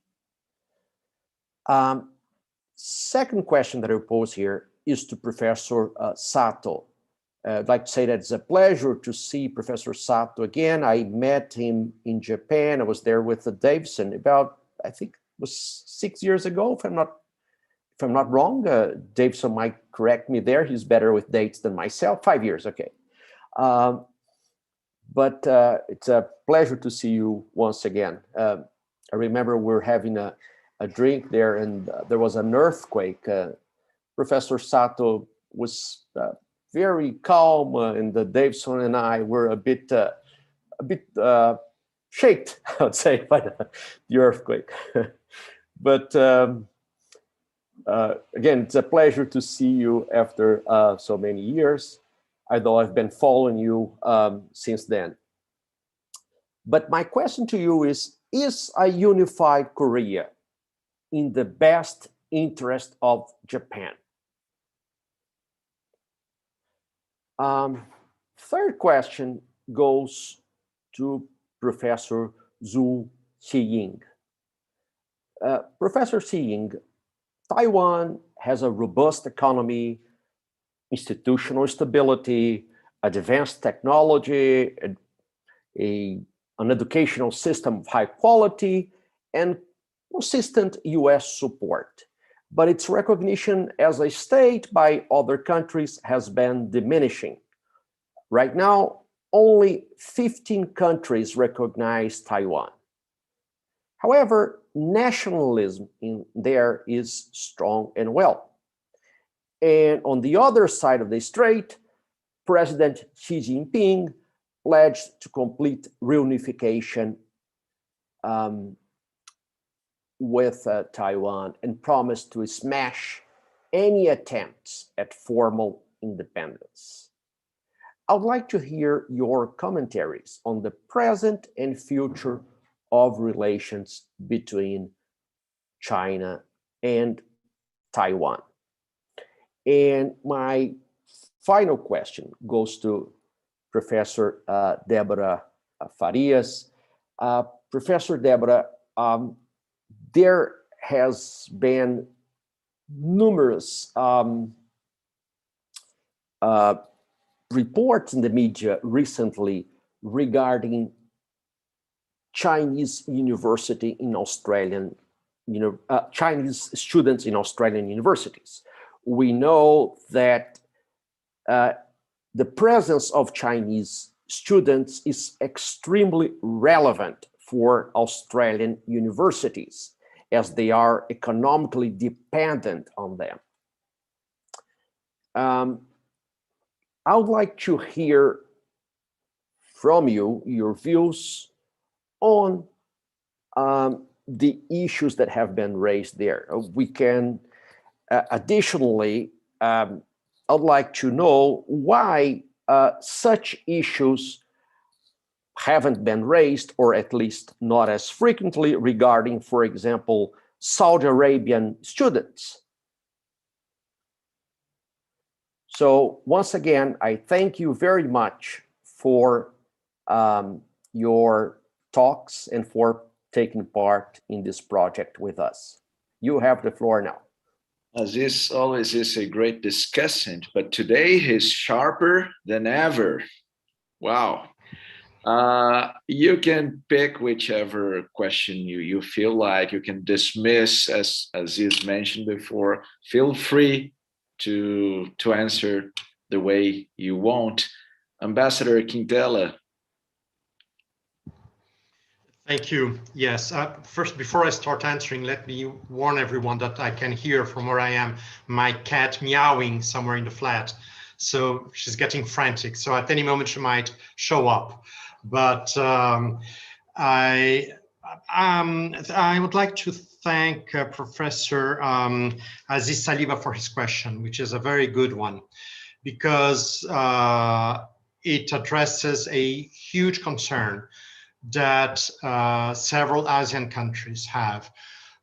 Second question that I pose here is to Professor Sato. I'd like to say that it's a pleasure to see Professor Sato again. I met him in Japan. I was there with Dawisson about, I think it was 6 years ago, if I'm not wrong. Dawisson might correct me there. He's better with dates than myself. 5 years, okay. But it's a pleasure to see you once again. I remember we're having a drink there and there was an earthquake. Professor Sato was very calm and Dawisson and I were a bit shaken, I would say, by the earthquake. But again, it's a pleasure to see you after so many years, although I've been following you since then. But my question to you is a unified Korea in the best interest of Japan? Third question goes to Professor Zuo Xiying. Professor Xiying, Taiwan has a robust economy, institutional stability, advanced technology, an educational system of high quality, and consistent US support. But its recognition as a state by other countries has been diminishing. Right now, only 15 countries recognize Taiwan. However, nationalism in there is strong and well. And on the other side of the strait, President Xi Jinping pledged to complete reunification with Taiwan and promised to smash any attempts at formal independence. I would like to hear your commentaries on the present and future of relations between China and Taiwan. And my final question goes to Professor Deborah Farias. Professor Deborah, there has been numerous reports in the media recently regarding Chinese university in Australian, Chinese students in Australian universities. We know that the presence of Chinese students is extremely relevant for Australian universities, as they are economically dependent on them. I would like to hear from you your views on the issues that have been raised there. We can additionally I'd like to know why such issues haven't been raised, or at least not as frequently, regarding, for example, Saudi Arabian students. So once again, I thank you very much for your talks and for taking part in this project with us. You have the floor now. Aziz always is a great discussant, but today he's sharper than ever. Wow. You can pick whichever question you feel like. You can dismiss, as Aziz mentioned before. Feel free to answer the way you want. Ambassador Quintella. Thank you. Yes. First, before I start answering, let me warn everyone that I can hear from where I am my cat meowing somewhere in the flat. So she's getting frantic. So at any moment she might show up. But I would like to thank Professor Aziz Saliba for his question, which is a very good one, because it addresses a huge concern that several ASEAN countries have.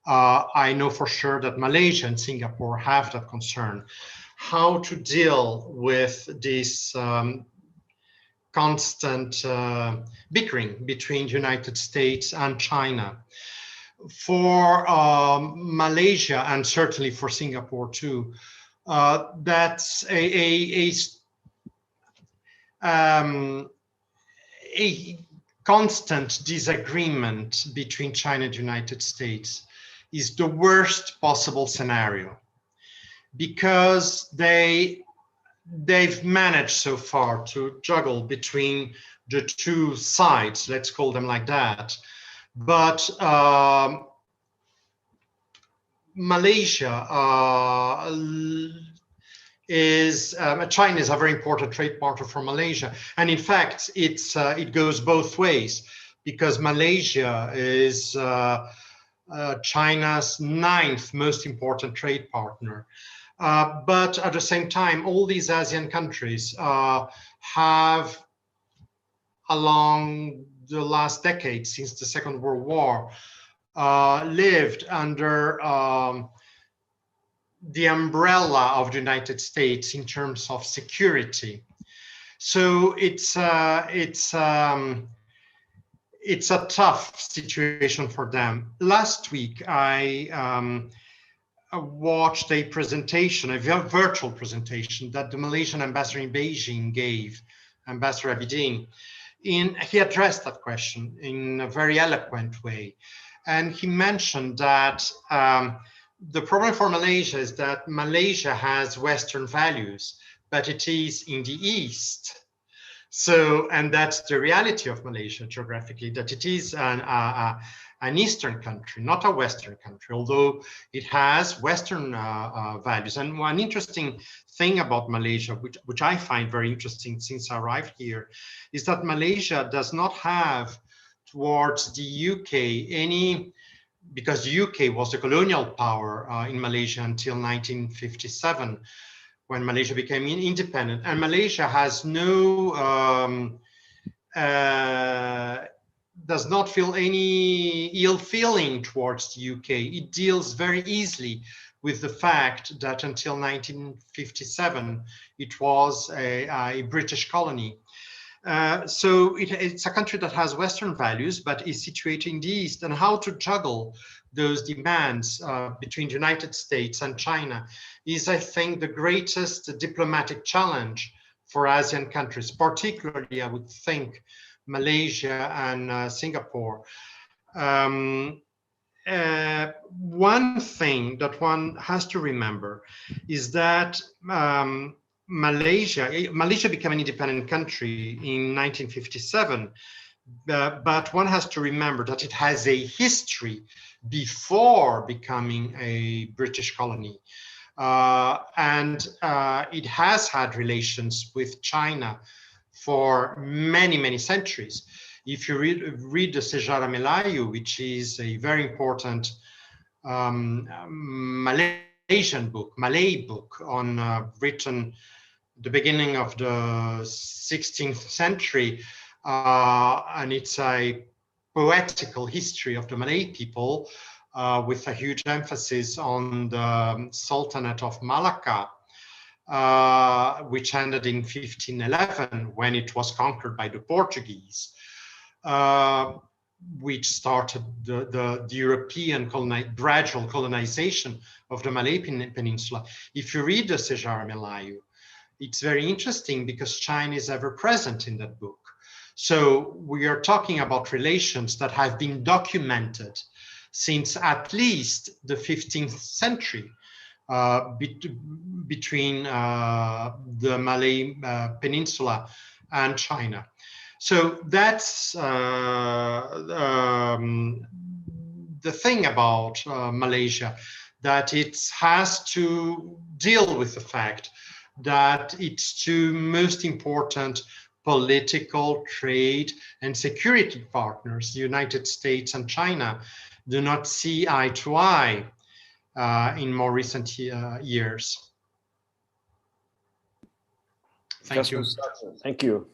I know for sure that Malaysia and Singapore have that concern. How to deal with this constant bickering between the United States and China. For Malaysia, and certainly for Singapore too, that's a constant disagreement between China and the United States is the worst possible scenario, because they've managed so far to juggle between the two sides, let's call them like that. But Malaysia China is a very important trade partner for Malaysia, and in fact, it goes both ways, because Malaysia is China's 9th most important trade partner. But at the same time, all these ASEAN countries have, along the last decade, since the Second World War, lived under the umbrella of the United States in terms of security. So it's a tough situation for them. Last week, I watched a presentation, a virtual presentation that the Malaysian ambassador in Beijing gave, Ambassador Abidin. He addressed that question in a very eloquent way. And he mentioned that the problem for Malaysia is that Malaysia has Western values, but it is in the East. So, and that's the reality of Malaysia geographically, that it is an Eastern country, not a Western country, although it has Western values. And one interesting thing about Malaysia, which I find very interesting since I arrived here, is that Malaysia does not have towards the UK any, because the UK was the colonial power in Malaysia until 1957, when Malaysia became independent. And Malaysia has does not feel any ill feeling towards the UK. It deals very easily with the fact that until 1957, it was a British colony. So it's a country that has Western values, but is situated in the East. And how to juggle those demands between the United States and China is, I think, the greatest diplomatic challenge for ASEAN countries, particularly, I would think, Malaysia and Singapore. One thing that one has to remember is that Malaysia became an independent country in 1957, but one has to remember that it has a history before becoming a British colony. And it has had relations with China for many, many centuries. If you read the Sejarah Melayu, which is a very important Malay Malaysian book, Malay book, on written the beginning of the 16th century, and it's a poetical history of the Malay people with a huge emphasis on the Sultanate of Malacca, which ended in 1511 when it was conquered by the Portuguese, which started the European gradual colonization of the Malay Peninsula. If you read the Sejarah Melayu, it's very interesting because China is ever present in that book. So we are talking about relations that have been documented since at least the 15th century between the Malay Peninsula and China. So that's the thing about Malaysia, that it has to deal with the fact that its two most important political, trade, and security partners, the United States and China, do not see eye to eye in more recent years. Thank you. Thank you.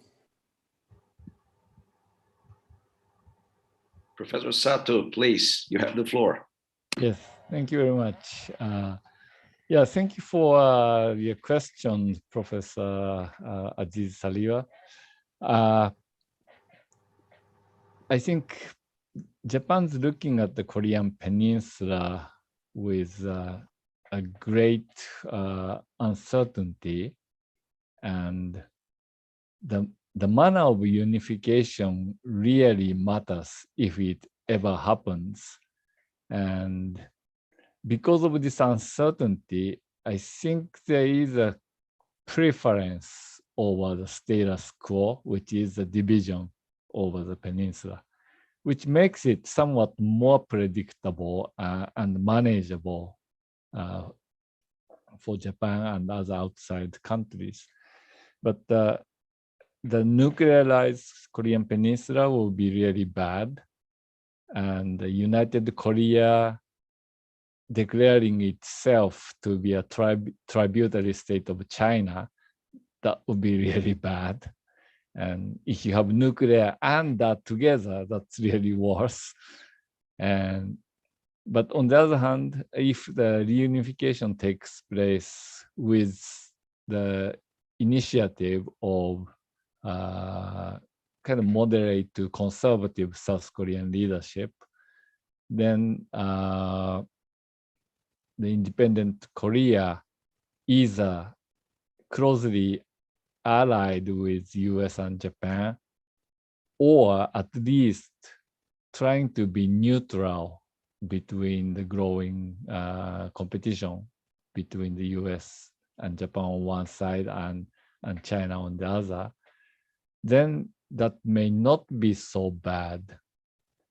Professor Sato, please, you have the floor. Yes, thank you very much. Yeah, thank you for your question, Professor Aziz Saliba. I think Japan's looking at the Korean Peninsula with a great uncertainty, and the manner of unification really matters if it ever happens. And because of this uncertainty, I think there is a preference over the status quo, which is the division over the peninsula, which makes it somewhat more predictable and manageable for Japan and other outside countries. But the nuclearized Korean Peninsula will be really bad, and the United Korea declaring itself to be a tributary state of China, that would be really bad. And if you have nuclear and that together, that's really worse. But on the other hand, if the reunification takes place with the initiative of kind of moderate to conservative South Korean leadership, then the independent Korea is closely allied with US and Japan, or at least trying to be neutral between the growing competition between the US and Japan on one side and China on the other, then that may not be so bad.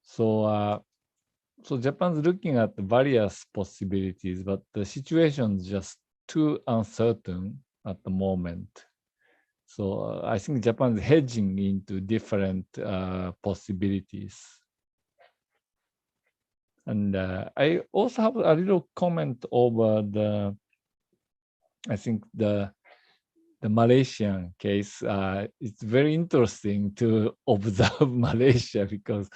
So Japan's looking at various possibilities, but the situation is just too uncertain at the moment. So I think Japan's hedging into different possibilities. And I also have a little comment over the Malaysian case. It's very interesting to observe Malaysia because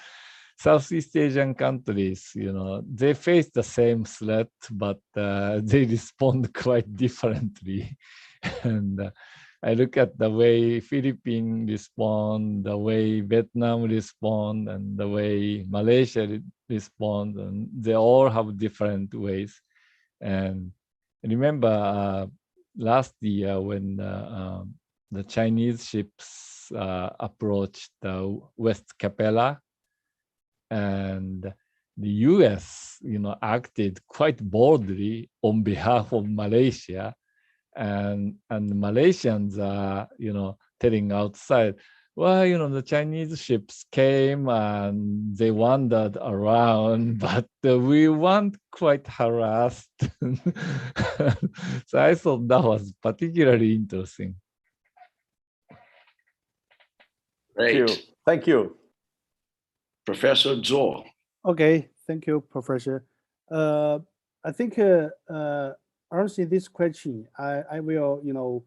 Southeast Asian countries, they face the same threat, but they respond quite differently. And I look at the way Philippines respond, the way Vietnam respond, and the way Malaysia respond, and they all have different ways. And remember last year when the Chinese ships approached West Capella, and the US, acted quite boldly on behalf of Malaysia, and Malaysians are, telling outside, well, the Chinese ships came and they wandered around, but we weren't quite harassed. So I thought that was particularly interesting. Great. Thank you. Professor Zuo. Okay, thank you, Professor. I think answering this question, I will,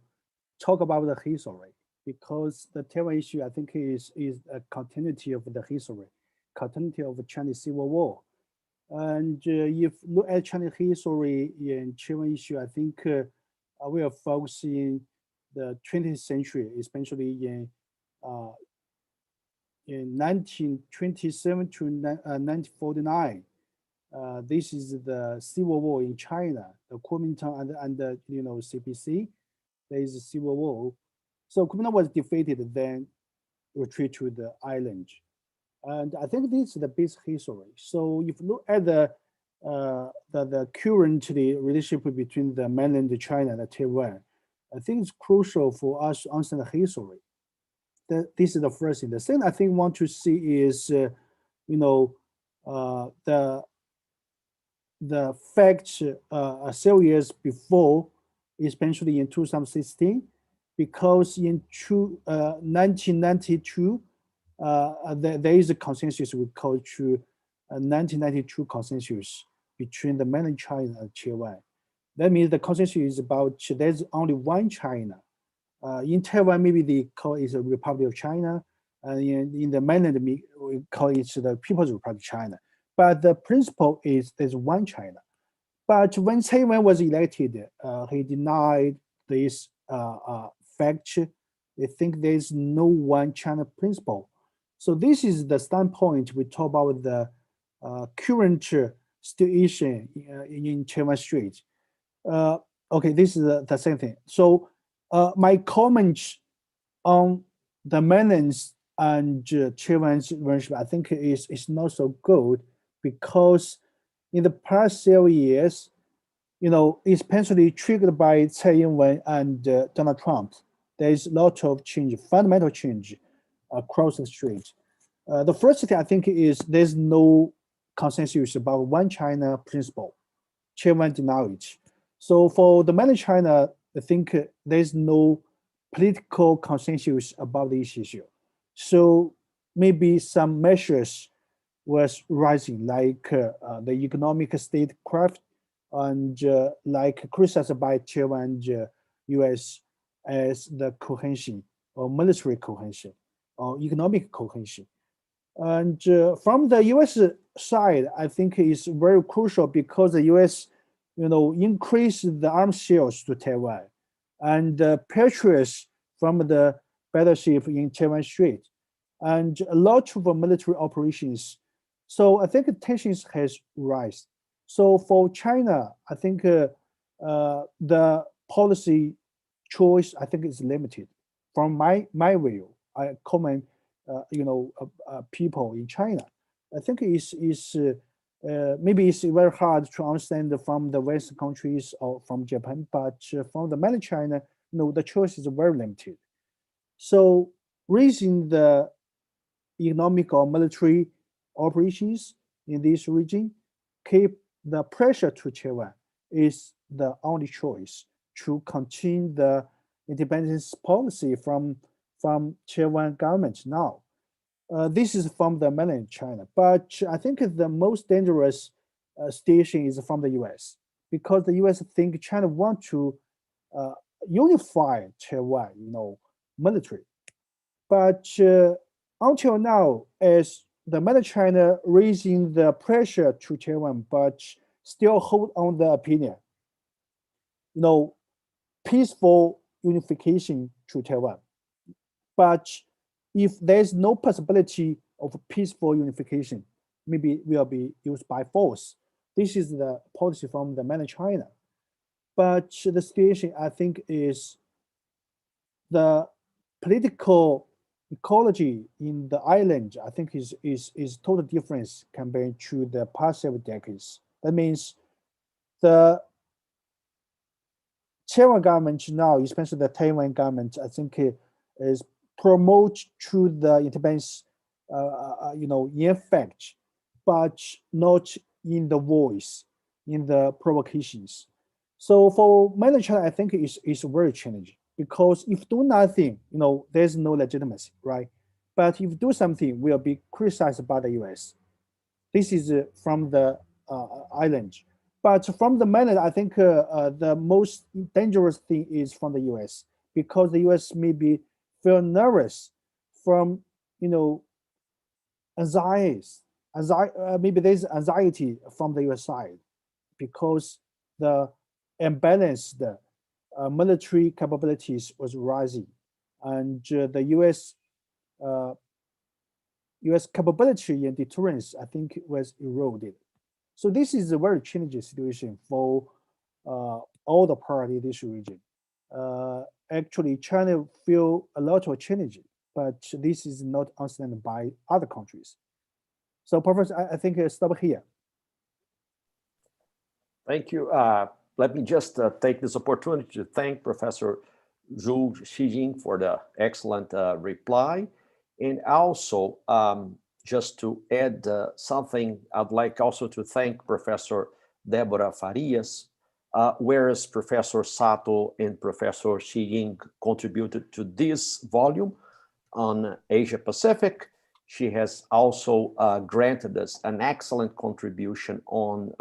talk about the history, because the Taiwan issue, I think, is a continuity of the history, continuity of the Chinese Civil War. And if look at Chinese history in Taiwan issue, I think we are focusing the 20th century, especially in 1927 to 1949. This is the Civil War in China, the Kuomintang and the CPC. There is a civil war. So Kuomintang was defeated, then retreat to the island. And I think this is the basic history. So if you look at the currently relationship between the mainland China and Taiwan, I think it's crucial for us to understand the history. This is the first thing. The second I think want to see is, the fact several years before, especially in 2016, because in 1992, there is a consensus we call to 1992 consensus between the mainland China and Taiwan. That means the consensus is about there's only one China. In Taiwan, maybe they call it the Republic of China, and in the mainland, we call it the People's Republic of China. But the principle is there's one China. But when Taiwan was elected, he denied this fact. They think there's no one China principle. So this is the standpoint we talk about the current situation in Taiwan Strait. Okay, this is the same thing. So my comments on the mainland's and Taiwan's relationship, I think is not so good, because in the past several years, especially triggered by Tsai Ing-wen and Donald Trump, there is a lot of change, fundamental change across the strait. The first thing I think is there's no consensus about one China principle. Taiwan denied it. So for the mainland China, I think there's no political consensus about this issue. So maybe some measures was rising, like the economic statecraft, and like criticized by Taiwan and US as the cohesion or military cohesion or economic cohesion. And from the US side, I think it's very crucial, because the US, increased the arms sales to Taiwan, and Patriots from the battleship in Taiwan Strait, and a lot of military operations. So I think tensions has risen. So for China, I think the policy choice, I think, is limited. From my view, I comment, people in China. I think maybe it's very hard to understand from the Western countries or from Japan, but from the mainland China, the choice is very limited. So raising the economic or military operations in this region, keep the pressure to Taiwan is the only choice to continue the independence policy from Taiwan government now. This is from the mainland China, but I think the most dangerous station is from the US, because the US think China want to unify Taiwan, military. But until now, as the mainland China raising the pressure to Taiwan, but still hold on the opinion, peaceful unification to Taiwan. But if there's no possibility of peaceful unification, maybe will be used by force. This is the policy from the mainland China. But the situation, I think, is the political ecology in the island, I think, is total difference compared to the past several decades. That means the Taiwan government now, especially the Taiwan government, I think, is promote to the independence, in fact, but not in the voice, in the provocations. So for mainland China, I think it's very challenging, because if do nothing, there's no legitimacy, right? But if do something, will be criticized by the US. This is from the island. But from the mainland, I think the most dangerous thing is from the US, because the US maybe feel nervous from, maybe there's anxiety from the US side, because the imbalanced military capabilities was rising, and the US capability in deterrence, I think, was eroded. So this is a very challenging situation for all the parties in this region. Actually, China feel a lot of challenges, but this is not understood by other countries. So, Professor, I think I'll stop here. Thank you. Let me just take this opportunity to thank Professor Zuo Xiying for the excellent reply. And also, just to add something, I'd like also to thank Professor Deborah Farias, whereas Professor Sato and Professor Xiying contributed to this volume on Asia Pacific. She has also granted us an excellent contribution on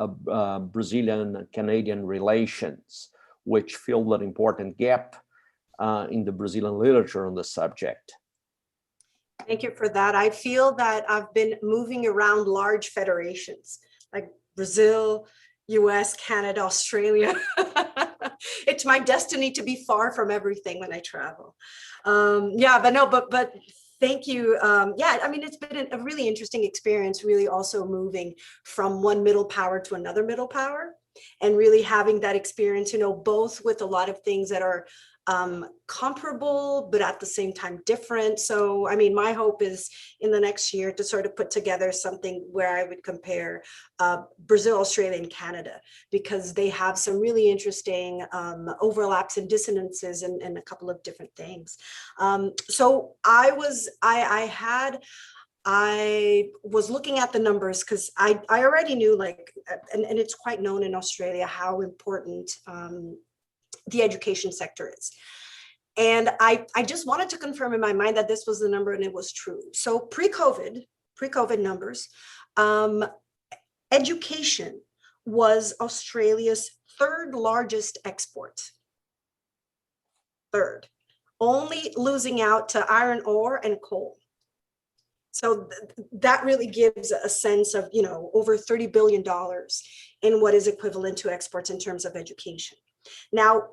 Brazilian-Canadian relations, which filled an important gap in the Brazilian literature on the subject. Thank you for that. I feel that I've been moving around large federations like Brazil, US, Canada, Australia. It's my destiny to be far from everything when I travel. But thank you. I mean, it's been a really interesting experience, really also moving from one middle power to another middle power, and really having that experience, both with a lot of things that are comparable, but at the same time different. So, I mean, my hope is in the next year to sort of put together something where I would compare Brazil, Australia, and Canada, because they have some really interesting overlaps and dissonances and a couple of different things. So I was looking at the numbers because I already knew, and it's quite known in Australia how important the education sector is. And I just wanted to confirm in my mind that this was the number and it was true. So pre-COVID numbers, education was Australia's third largest export. Third, only losing out to iron ore and coal. So that really gives a sense of, over $30 billion in what is equivalent to exports in terms of education. Now,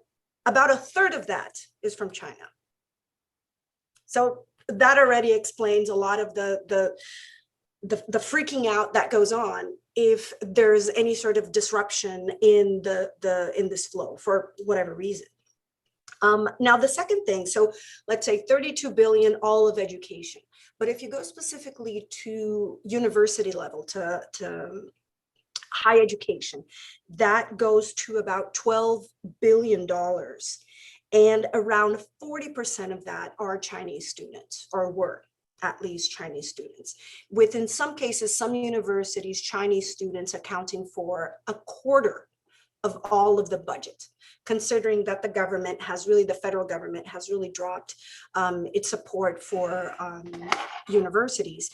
about a third of that is from China. So that already explains a lot of the freaking out that goes on if there's any sort of disruption in this flow for whatever reason. Now, the second thing, so let's say 32 billion, all of education. But if you go specifically to university level, to high education, that goes to about $12 billion. And around 40% of that are Chinese students, or were at least Chinese students. With, in some cases, some universities, Chinese students accounting for a quarter of all of the budget, considering that the federal government has really dropped its support for universities.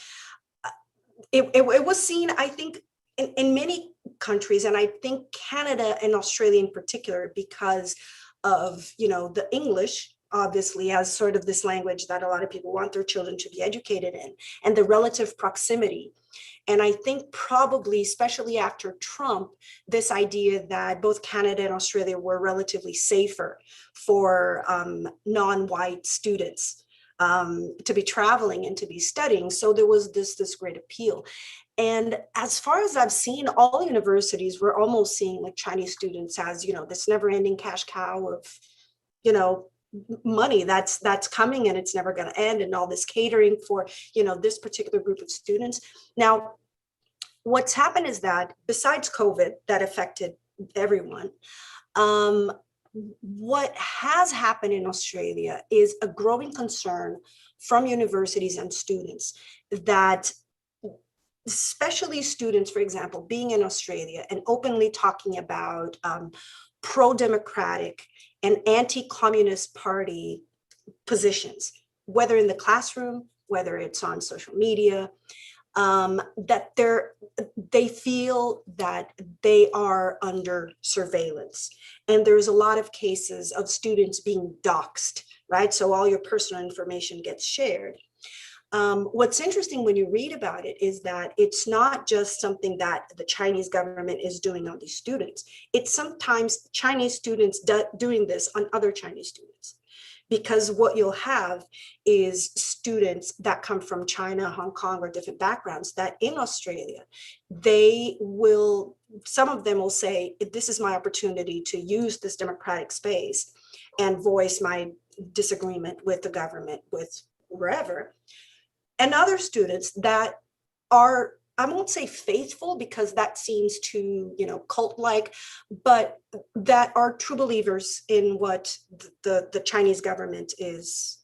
It was seen, I think, in many countries, and I think Canada and Australia in particular, because of, the English obviously as sort of this language that a lot of people want their children to be educated in, and the relative proximity. And I think probably, especially after Trump, this idea that both Canada and Australia were relatively safer for non-white students to be traveling and to be studying. So there was this great appeal. And as far as I've seen, all universities were almost seeing like Chinese students as, this never-ending cash cow of, money that's coming and it's never going to end, and all this catering for, this particular group of students. Now, what's happened is that besides COVID that affected everyone, what has happened in Australia is a growing concern from universities and students that, especially students, for example, being in Australia and openly talking about pro-democratic and anti-communist party positions, whether in the classroom, whether it's on social media, that they feel that they are under surveillance. And there's a lot of cases of students being doxxed, right? So all your personal information gets shared. What's interesting when you read about it is that it's not just something that the Chinese government is doing on these students. It's sometimes Chinese students doing this on other Chinese students. Because what you'll have is students that come from China, Hong Kong, or different backgrounds that in Australia, some of them will say, this is my opportunity to use this democratic space and voice my disagreement with the government, with wherever. And other students that are, I won't say faithful because that seems too, cult-like, but that are true believers in what the Chinese government is,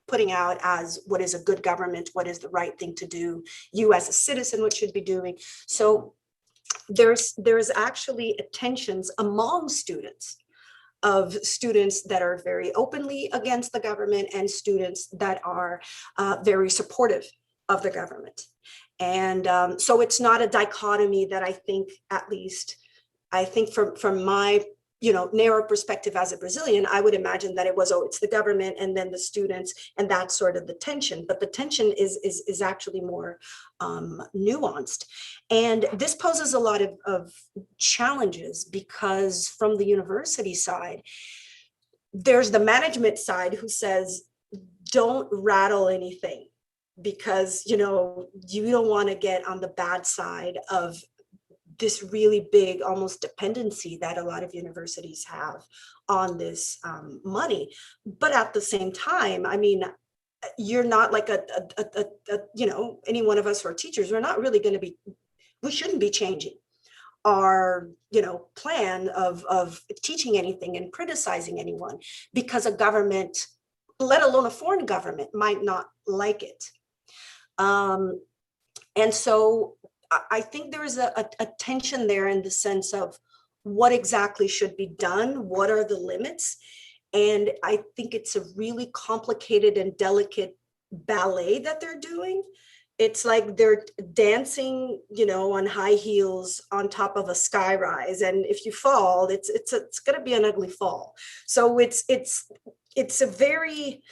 putting out as what is a good government, what is the right thing to do, you as a citizen, what should be doing. So there's actually tensions among students, of students that are very openly against the government and students that are very supportive of the government. And so it's not a dichotomy that I think, at least, I think from my narrow perspective as a Brazilian, I would imagine that it was, it's the government and then the students, and that's sort of the tension. But the tension is actually more nuanced. And this poses a lot of challenges because from the university side, there's the management side who says, don't rattle anything because, you don't want to get on the bad side of this really big almost dependency that a lot of universities have on this money. But at the same time, I mean, you're not like any one of us who are teachers, we're not really going to be, we shouldn't be changing our, plan of teaching anything and criticizing anyone because a government, let alone a foreign government, might not like it. And so I think there is a tension there in the sense of what exactly should be done, what are the limits? And I think it's a really complicated and delicate ballet that they're doing. It's like they're dancing, on high heels on top of a sky rise. And if you fall, it's going to be an ugly fall. So it's a very,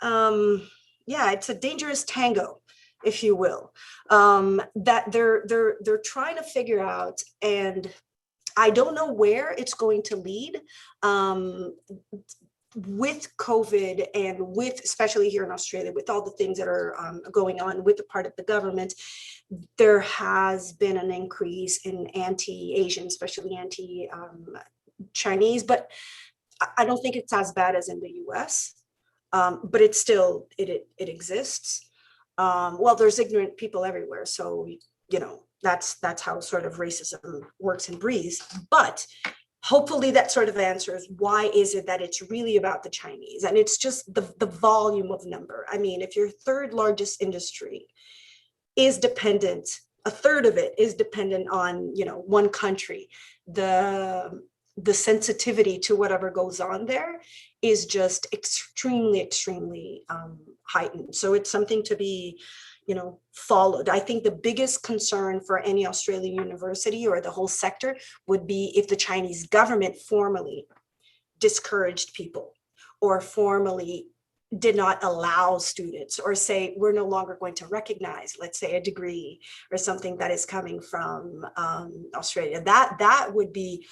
it's a dangerous tango, if you will, that they're trying to figure out, and I don't know where it's going to lead with COVID and with, especially here in Australia, with all the things that are going on with the part of the government. There has been an increase in anti-Asian, especially anti-Chinese, but I don't think it's as bad as in the US, but it's still, it exists. Well, there's ignorant people everywhere. So, that's how sort of racism works and breathes. But hopefully that sort of answers why is it that it's really about the Chinese? And it's just the volume of number. I mean, if your third largest industry is dependent, a third of it is dependent on, one country, the sensitivity to whatever goes on there is just extremely heightened. So it's something to be, followed. I think the biggest concern for any Australian university or the whole sector would be if the Chinese government formally discouraged people or formally did not allow students or say, we're no longer going to recognize, let's say, a degree or something that is coming from Australia. That would be,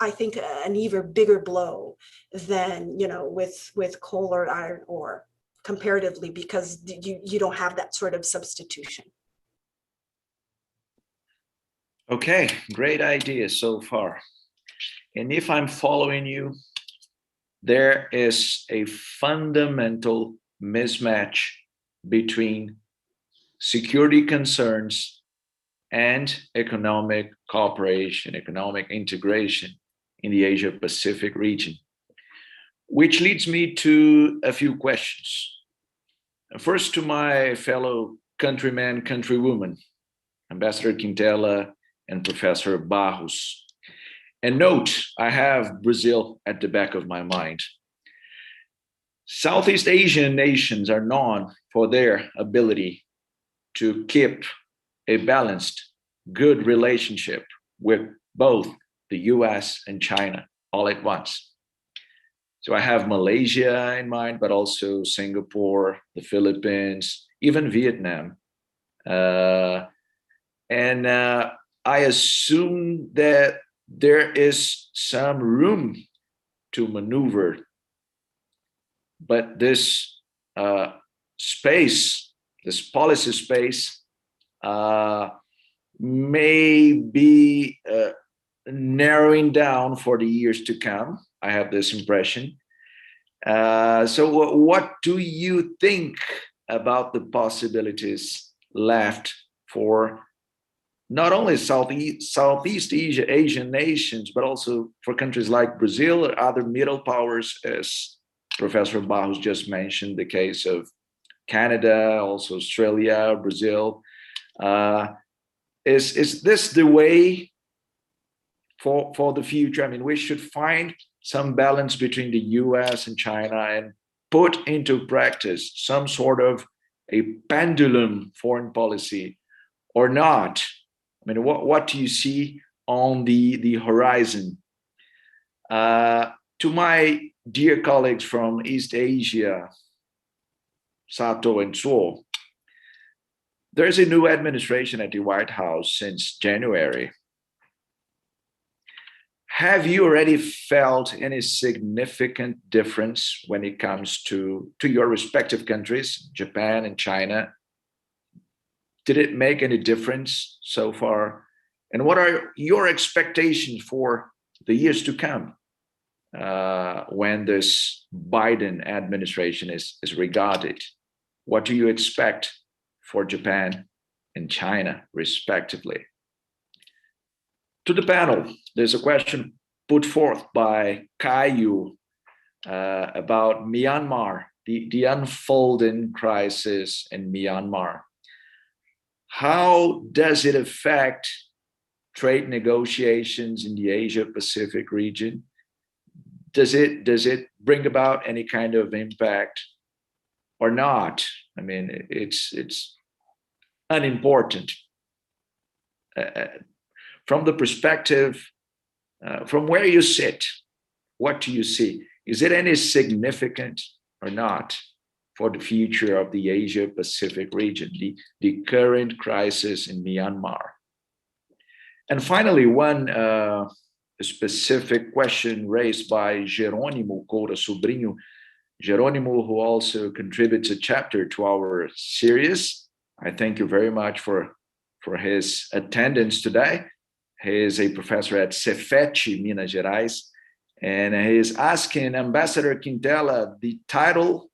I think, an even bigger blow than, with coal or iron ore comparatively, because you don't have that sort of substitution. Okay, great idea so far. And if I'm following you, there is a fundamental mismatch between security concerns and economic cooperation, economic integration in the Asia-Pacific region, which leads me to a few questions. First, to my fellow countryman, countrywoman, Ambassador Quintella and Professor Barros. And note, I have Brazil at the back of my mind. Southeast Asian nations are known for their ability to keep a balanced, good relationship with both the US and China all at once. So I have Malaysia in mind, but also Singapore, the Philippines, even Vietnam. And I assume that there is some room to maneuver, but this space, this policy space, may be narrowing down for the years to come. I have this impression. So what do you think about the possibilities left for not only Southeast Asian nations, but also for countries like Brazil or other middle powers, as Professor Barros just mentioned, the case of Canada, also Australia, Brazil. Is this the way for the future? I mean, we should find some balance between the US and China and put into practice some sort of a pendulum foreign policy or not? I mean, what do you see on the horizon? To my dear colleagues from East Asia, Sato and Zuo, there's a new administration at the White House since January. Have you already felt any significant difference when it comes to your respective countries, Japan and China? Did it make any difference so far? And what are your expectations for the years to come when this Biden administration is regarded? What do you expect for Japan and China, respectively? To the panel, there's a question put forth by Caio about Myanmar, the unfolding crisis in Myanmar. How does it affect trade negotiations in the Asia-Pacific region? Does it bring about any kind of impact or not? I mean, it's unimportant. From the perspective, from where you sit, what do you see? Is it any significant or not for the future of the Asia-Pacific region, the current crisis in Myanmar? And finally, one specific question raised by Jerônimo Coura Sobrinho. Jerônimo, who also contributes a chapter to our series. I thank you very much for his attendance today. He is a professor at Cefet, Minas Gerais, and he is asking Ambassador Quintella the title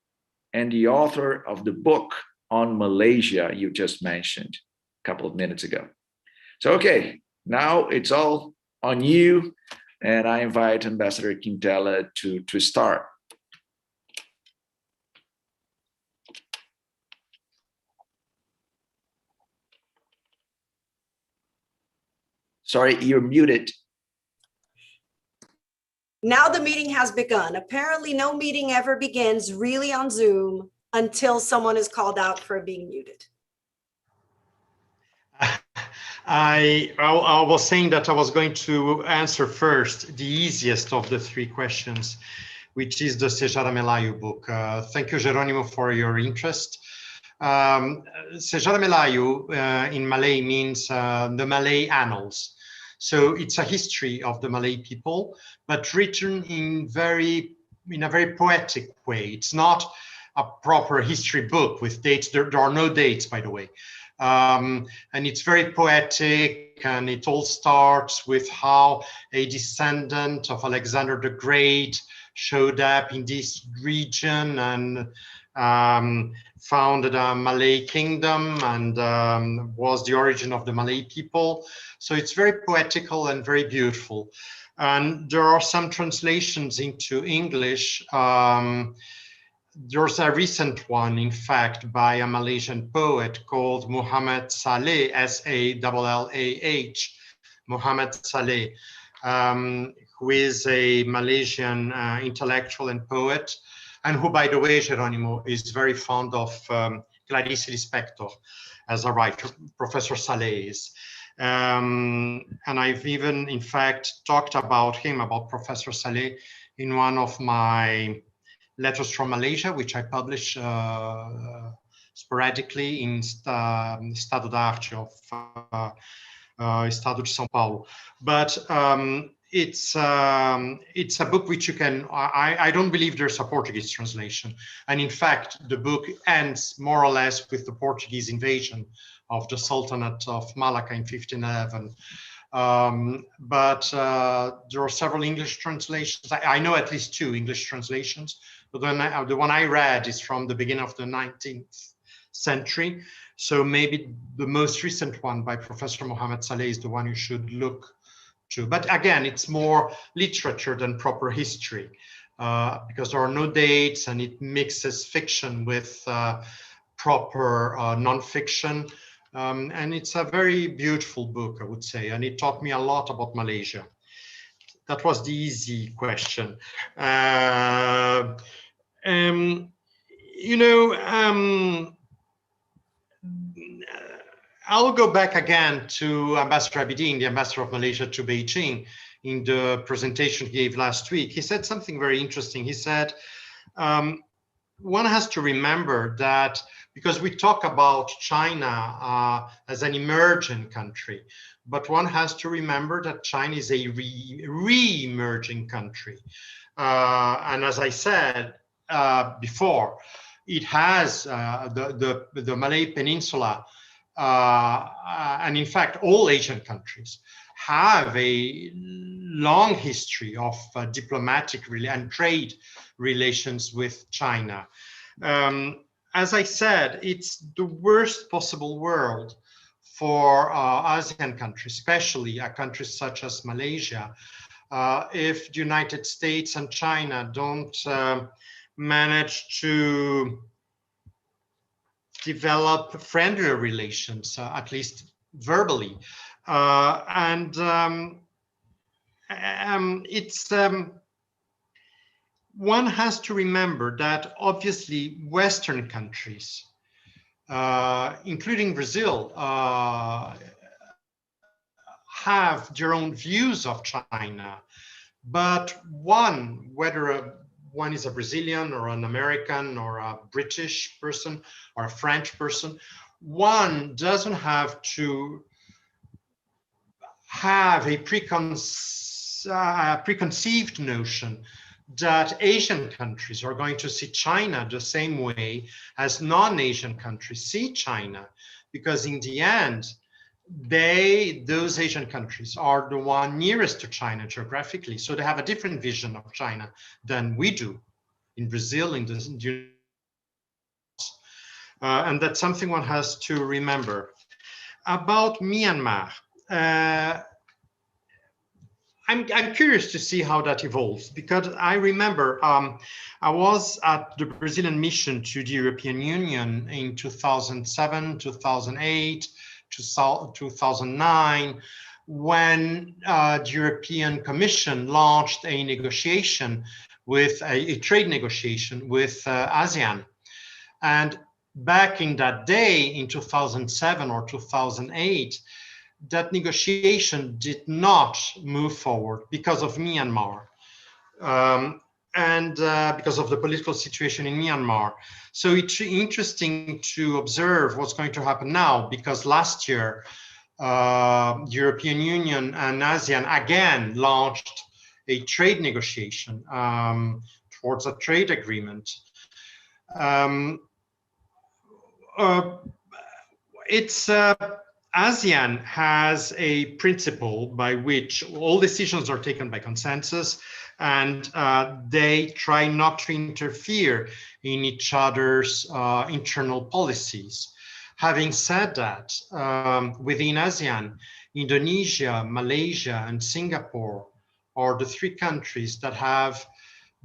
and the author of the book on Malaysia you just mentioned a couple of minutes ago. So, okay, now it's all on you, and I invite Ambassador Quintella to start. Sorry, you're muted. Now the meeting has begun. Apparently no meeting ever begins really on Zoom until someone is called out for being muted. I was saying that I was going to answer first the easiest of the three questions, which is the Sejarah Melayu book. Thank you, Jerônimo, for your interest. Sejarah Melayu in Malay means the Malay annals. So it's a history of the Malay people, but written in a very poetic way. It's not a proper history book with dates. There are no dates, by the way. And it's very poetic, and it all starts with how a descendant of Alexander the Great showed up in this region and founded a Malay kingdom and was the origin of the Malay people. So it's very poetical and very beautiful. And there are some translations into English. There's a recent one, in fact, by a Malaysian poet called Muhammad Saleh, S-A-L-L-A-H, Muhammad Saleh, who is a Malaysian intellectual and poet, and who, by the way, Jerônimo, is very fond of Clarice Lispector. as a writer, Professor Saleh is. And I've even, in fact, talked about him, about Professor Saleh, in one of my letters from Malaysia, which I publish sporadically in Estado da Arte of Estado de São Paulo. But it's a book which you can, I don't believe there's a Portuguese translation. And in fact, the book ends more or less with the Portuguese invasion of the Sultanate of Malacca in 1511. But there are several English translations. I know at least 2 English translations, but then the one I read is from the beginning of the 19th century. So maybe the most recent one by Professor Mohamed Saleh is the one you should look to. But again, it's more literature than proper history, because there are no dates and it mixes fiction with proper nonfiction. And it's a very beautiful book, I would say, and it taught me a lot about Malaysia. That was the easy question. I'll go back again to Ambassador Abidine, the ambassador of Malaysia to Beijing, in the presentation he gave last week. He said something very interesting. He said, one has to remember that, because we talk about China as an emerging country, but one has to remember that China is a re-emerging country. And as I said before, it has the Malay Peninsula, and in fact, all Asian countries have a long history of diplomatic and trade relations with China. As I said, it's the worst possible world for ASEAN countries, especially countries such as Malaysia, if the United States and China don't manage to develop friendlier relations, at least verbally. One has to remember that obviously Western countries, including Brazil, have their own views of China, but whether one is a Brazilian or an American or a British person or a French person, one doesn't have to have a preconceived notion that Asian countries are going to see China the same way as non-Asian countries see China, because in the end, those Asian countries are the one nearest to China geographically, so they have a different vision of China than we do in Brazil, in the and that's something one has to remember. About Myanmar, I'm curious to see how that evolves, because I remember I was at the Brazilian mission to the European Union in 2007, 2008, 2009, when the European Commission launched a negotiation with a trade negotiation with ASEAN. And back in that day, in 2007 or 2008, that negotiation did not move forward because of Myanmar, and because of the political situation in Myanmar. So it's interesting to observe what's going to happen now, because last year, the European Union and ASEAN again launched a trade negotiation towards a trade agreement. ASEAN has a principle by which all decisions are taken by consensus, and they try not to interfere in each other's internal policies. Having said that, within ASEAN, Indonesia, Malaysia, and Singapore are the 3 countries that have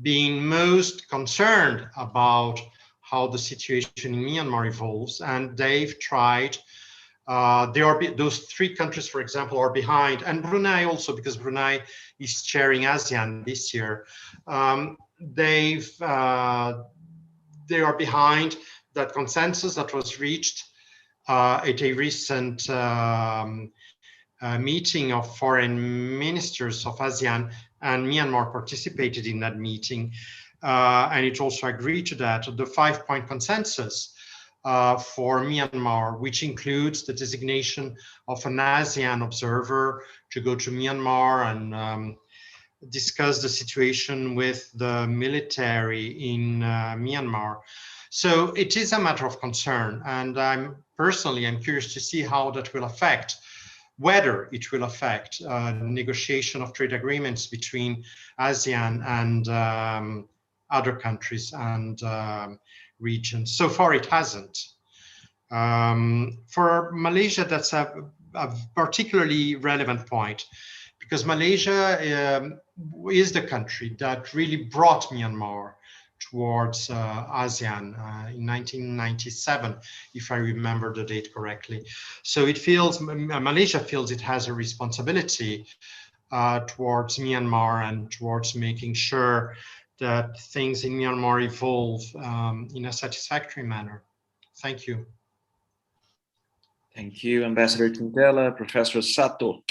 been most concerned about how the situation in Myanmar evolves, and they've tried. Those 3 countries, for example, are behind, and Brunei also, because Brunei is chairing ASEAN this year. They are behind that consensus that was reached at a recent meeting of foreign ministers of ASEAN, and Myanmar participated in that meeting, and it also agreed to that, the 5-point consensus for Myanmar, which includes the designation of an ASEAN observer to go to Myanmar and discuss the situation with the military in Myanmar. So it is a matter of concern, and I'm curious to see how that will affect, whether it will affect negotiation of trade agreements between ASEAN and other countries and regions. So far, it hasn't. For Malaysia, that's a particularly relevant point, because Malaysia is the country that really brought Myanmar towards ASEAN in 1997, if I remember the date correctly. So it feels, Malaysia feels it has a responsibility towards Myanmar and towards making sure that things in Myanmar evolve in a satisfactory manner. Thank you. Thank you, Ambassador Quintella. Professor Sato.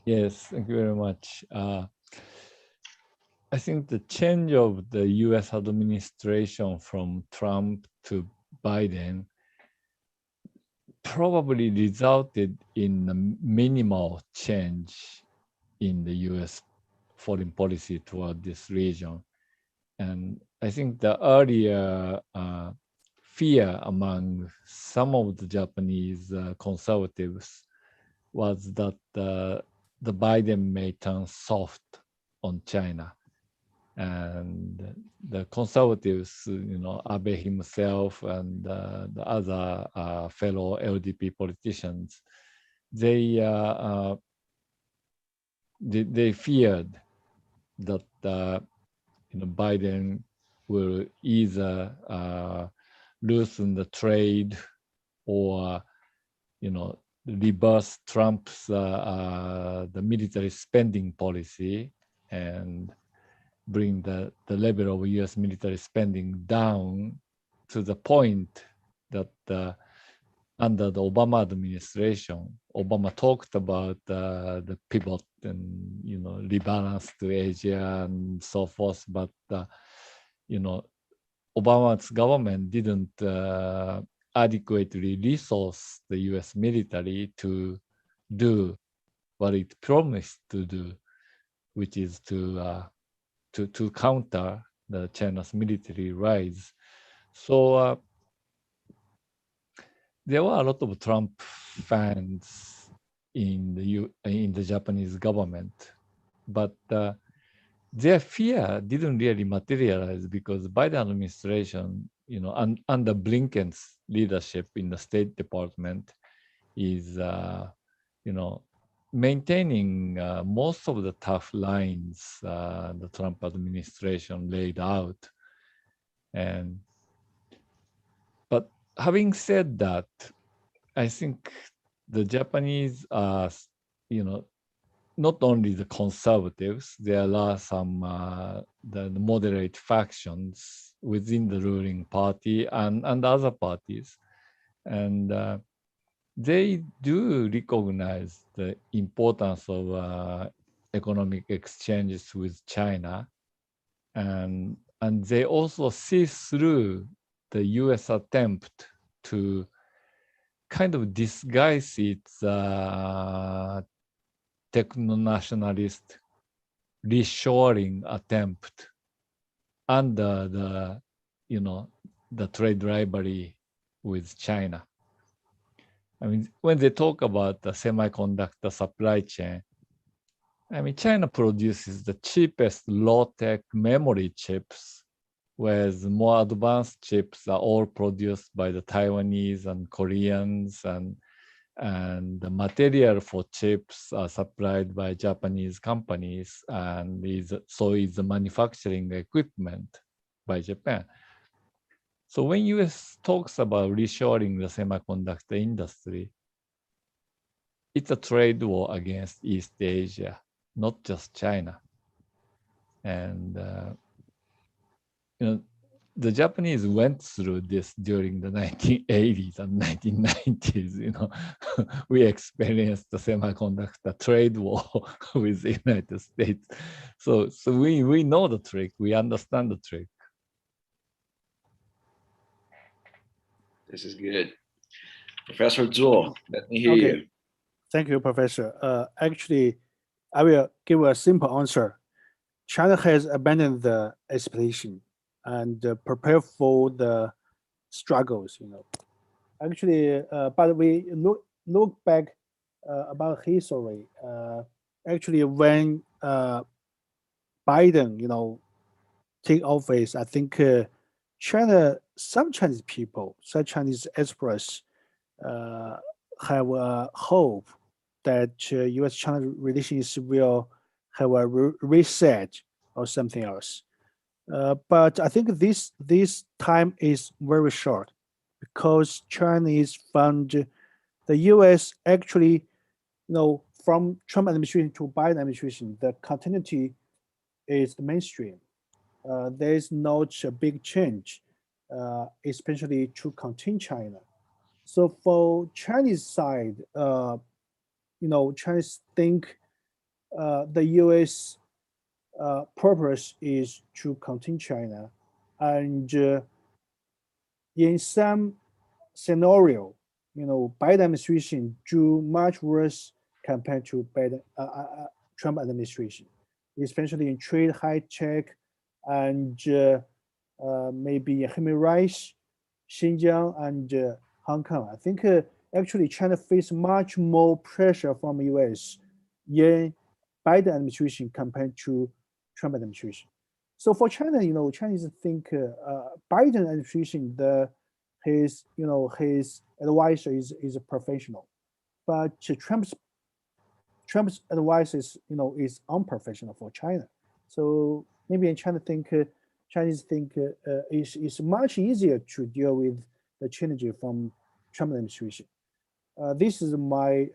Yes, thank you very much. I think the change of the US administration from Trump to Biden probably resulted in a minimal change in the US foreign policy toward this region. And I think the earlier fear among some of the Japanese conservatives was that the Biden may turn soft on China. And the conservatives, Abe himself and the other fellow LDP politicians, they feared that Biden will either loosen the trade or reverse Trump's the military spending policy and bring the level of US military spending down to the point that under the Obama administration, Obama talked about the pivot and rebalance to Asia and so forth, but Obama's government didn't adequately resource the US military to do what it promised to do, which is to counter the China's military rise. So there were a lot of Trump fans in the Japanese government, but their fear didn't really materialize because Biden administration, under Blinken's leadership in the State Department, is maintaining most of the tough lines the Trump administration laid out. But having said that, I think the Japanese are, not only the conservatives, there are some the moderate factions within the ruling party and other parties. And they do recognize the importance of economic exchanges with China, and they also see through the U.S. attempt to kind of disguise its techno-nationalist reshoring attempt under the trade rivalry with China. I mean, when they talk about the semiconductor supply chain, I mean, China produces the cheapest low-tech memory chips, whereas more advanced chips are all produced by the Taiwanese and Koreans, and the material for chips are supplied by Japanese companies, and so is the manufacturing equipment by Japan. So when US talks about reshoring the semiconductor industry, it's a trade war against East Asia, not just China. And the Japanese went through this during the 1980s and 1990s. We experienced the semiconductor trade war with the United States. So we know the trick. We understand the trick. This is good. Professor Zuo, let me hear you. Thank you, Professor. Actually, I will give a simple answer. China has abandoned the expedition and prepared for the struggles. Actually, but we look back about history. Actually, when Biden, take office, I think some Chinese people, some Chinese experts, have a hope that U.S.-China relations will have a reset or something else. But I think this time is very short because Chinese found the U.S. actually, from Trump administration to Biden administration, the continuity is the mainstream. There is not a big change, especially to contain China. So for Chinese side, Chinese think the U.S. Purpose is to contain China, and in some scenario, Biden administration do much worse compared to Trump administration, especially in trade, high tech, and maybe human rights, Xinjiang and Hong Kong. I think actually China face much more pressure from U.S. in Biden administration compared to Trump administration. So for China, Chinese think Biden administration, his advisor is a professional, but Trump's advice is unprofessional for China. So maybe in China Chinese think it's much easier to deal with the change from Trump administration. This is my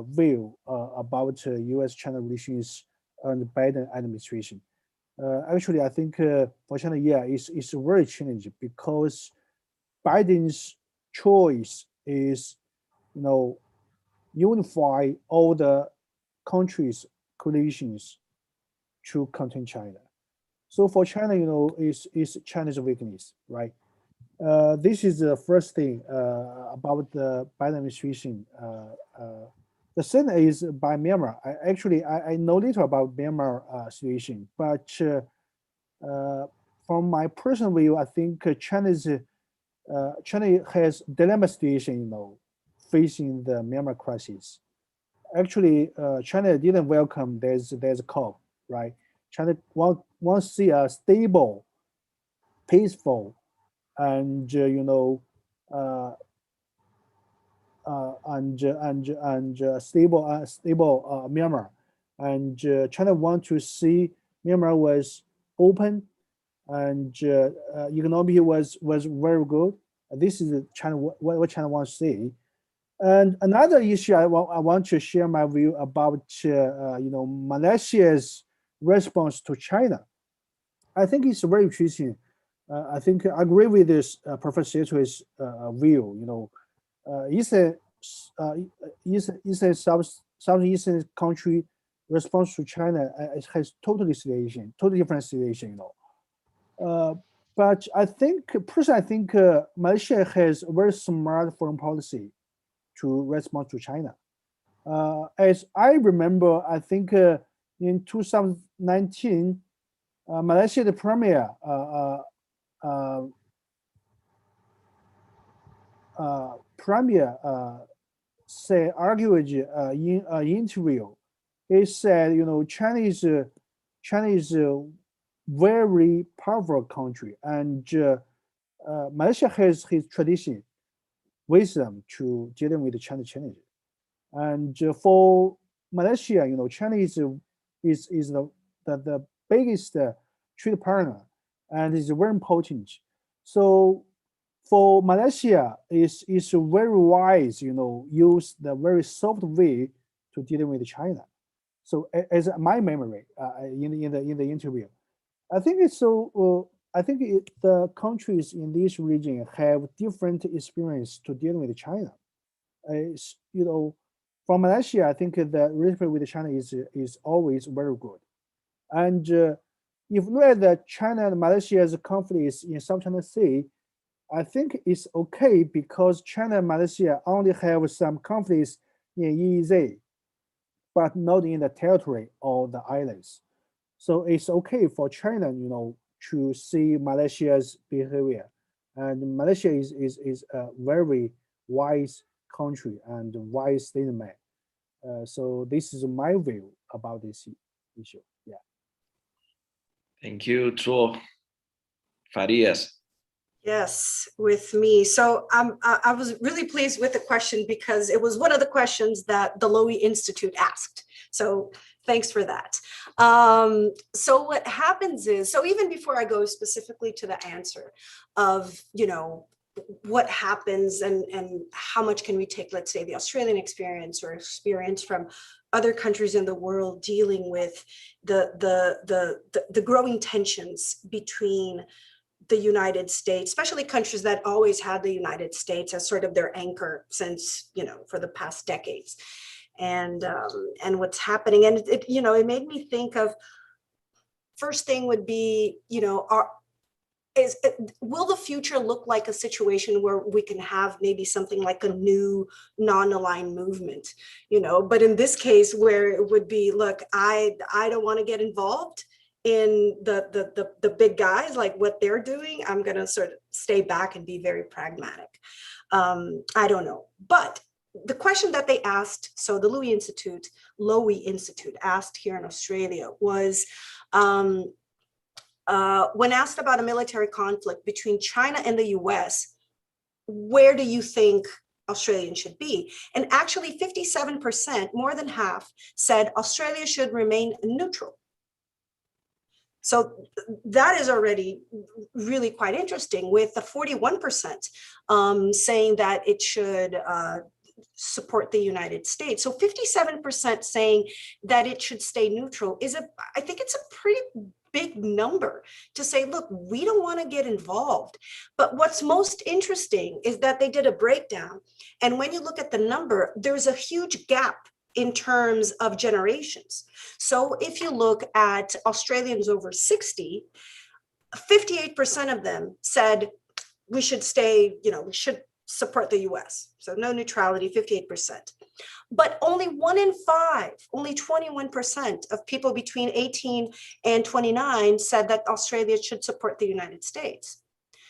view about U.S.-China relations and Biden administration. Actually, I think for China, it's very challenging because Biden's choice is, unify all the countries' coalitions to contain China. So for China, is China's weakness, right? This is the first thing about the Biden administration. The second is by Myanmar. I know little about Myanmar situation, but from my personal view, I think China has dilemma situation, facing the Myanmar crisis. Actually, China didn't welcome there's a call, right? China wants to see a stable, peaceful, and stable Myanmar, and China want to see Myanmar was open and economy was very good. This is China what China wants to see. And another issue I want to share my view about Malaysia's response to China. I think it's very interesting. I think I agree with this Professor Sato's view. Southeastern country response to China has totally different situation. But I think personally, Malaysia has a very smart foreign policy to respond to China. As I remember, I think in 2019, Malaysia the premier argued in an interview. He said, China is a very powerful country, and Malaysia has his tradition, wisdom to dealing with the China challenge. And for Malaysia, China is the biggest trade partner, and is very important. So for Malaysia, is very wise, use the very soft way to dealing with China. So as my memory in the interview, I think it's so I think the countries in this region have different experience to deal with China. From Malaysia, I think the relationship with China is always very good. And if you look at the China and Malaysia's conflicts in South China Sea, I think it's okay because China and Malaysia only have some conflicts in EEZ, but not in the territory or the islands. So it's okay for China, to see Malaysia's behavior. And Malaysia is a very wise country and wise statesman. So this is my view about this issue. Yeah. Thank you, Zuo. Farias. Yes, with me. So I was really pleased with the question because it was one of the questions that the Lowy Institute asked. So thanks for that. So what happens is, so even before I go specifically to the answer of, what happens and how much can we take, let's say, the Australian experience or experience from other countries in the world dealing with the growing tensions between the United States, especially countries that always had the United States as sort of their anchor since, for the past decades, and what's happening. And it made me think of, first thing would be, will the future look like a situation where we can have maybe something like a new non-aligned movement, but in this case where it would be, look, I don't want to get involved in the big guys, like what they're doing. I'm going to sort of stay back and be very pragmatic. I don't know. But the question that they asked, so the Lowy Institute asked here in Australia was, when asked about a military conflict between China and the US, where do you think Australia should be? And actually 57%, more than half, said Australia should remain neutral. So that is already really quite interesting, with the 41% saying that it should support the United States. So 57% saying that it should stay neutral I think it's a pretty big number to say, look, we don't want to get involved. But what's most interesting is that they did a breakdown. And when you look at the number, there's a huge gap in terms of generations. So if you look at Australians over 60, 58% of them said we should stay, we should support the US. So no neutrality, 58%. But only 1 in 5, only 21% of people between 18 and 29 said that Australia should support the United States.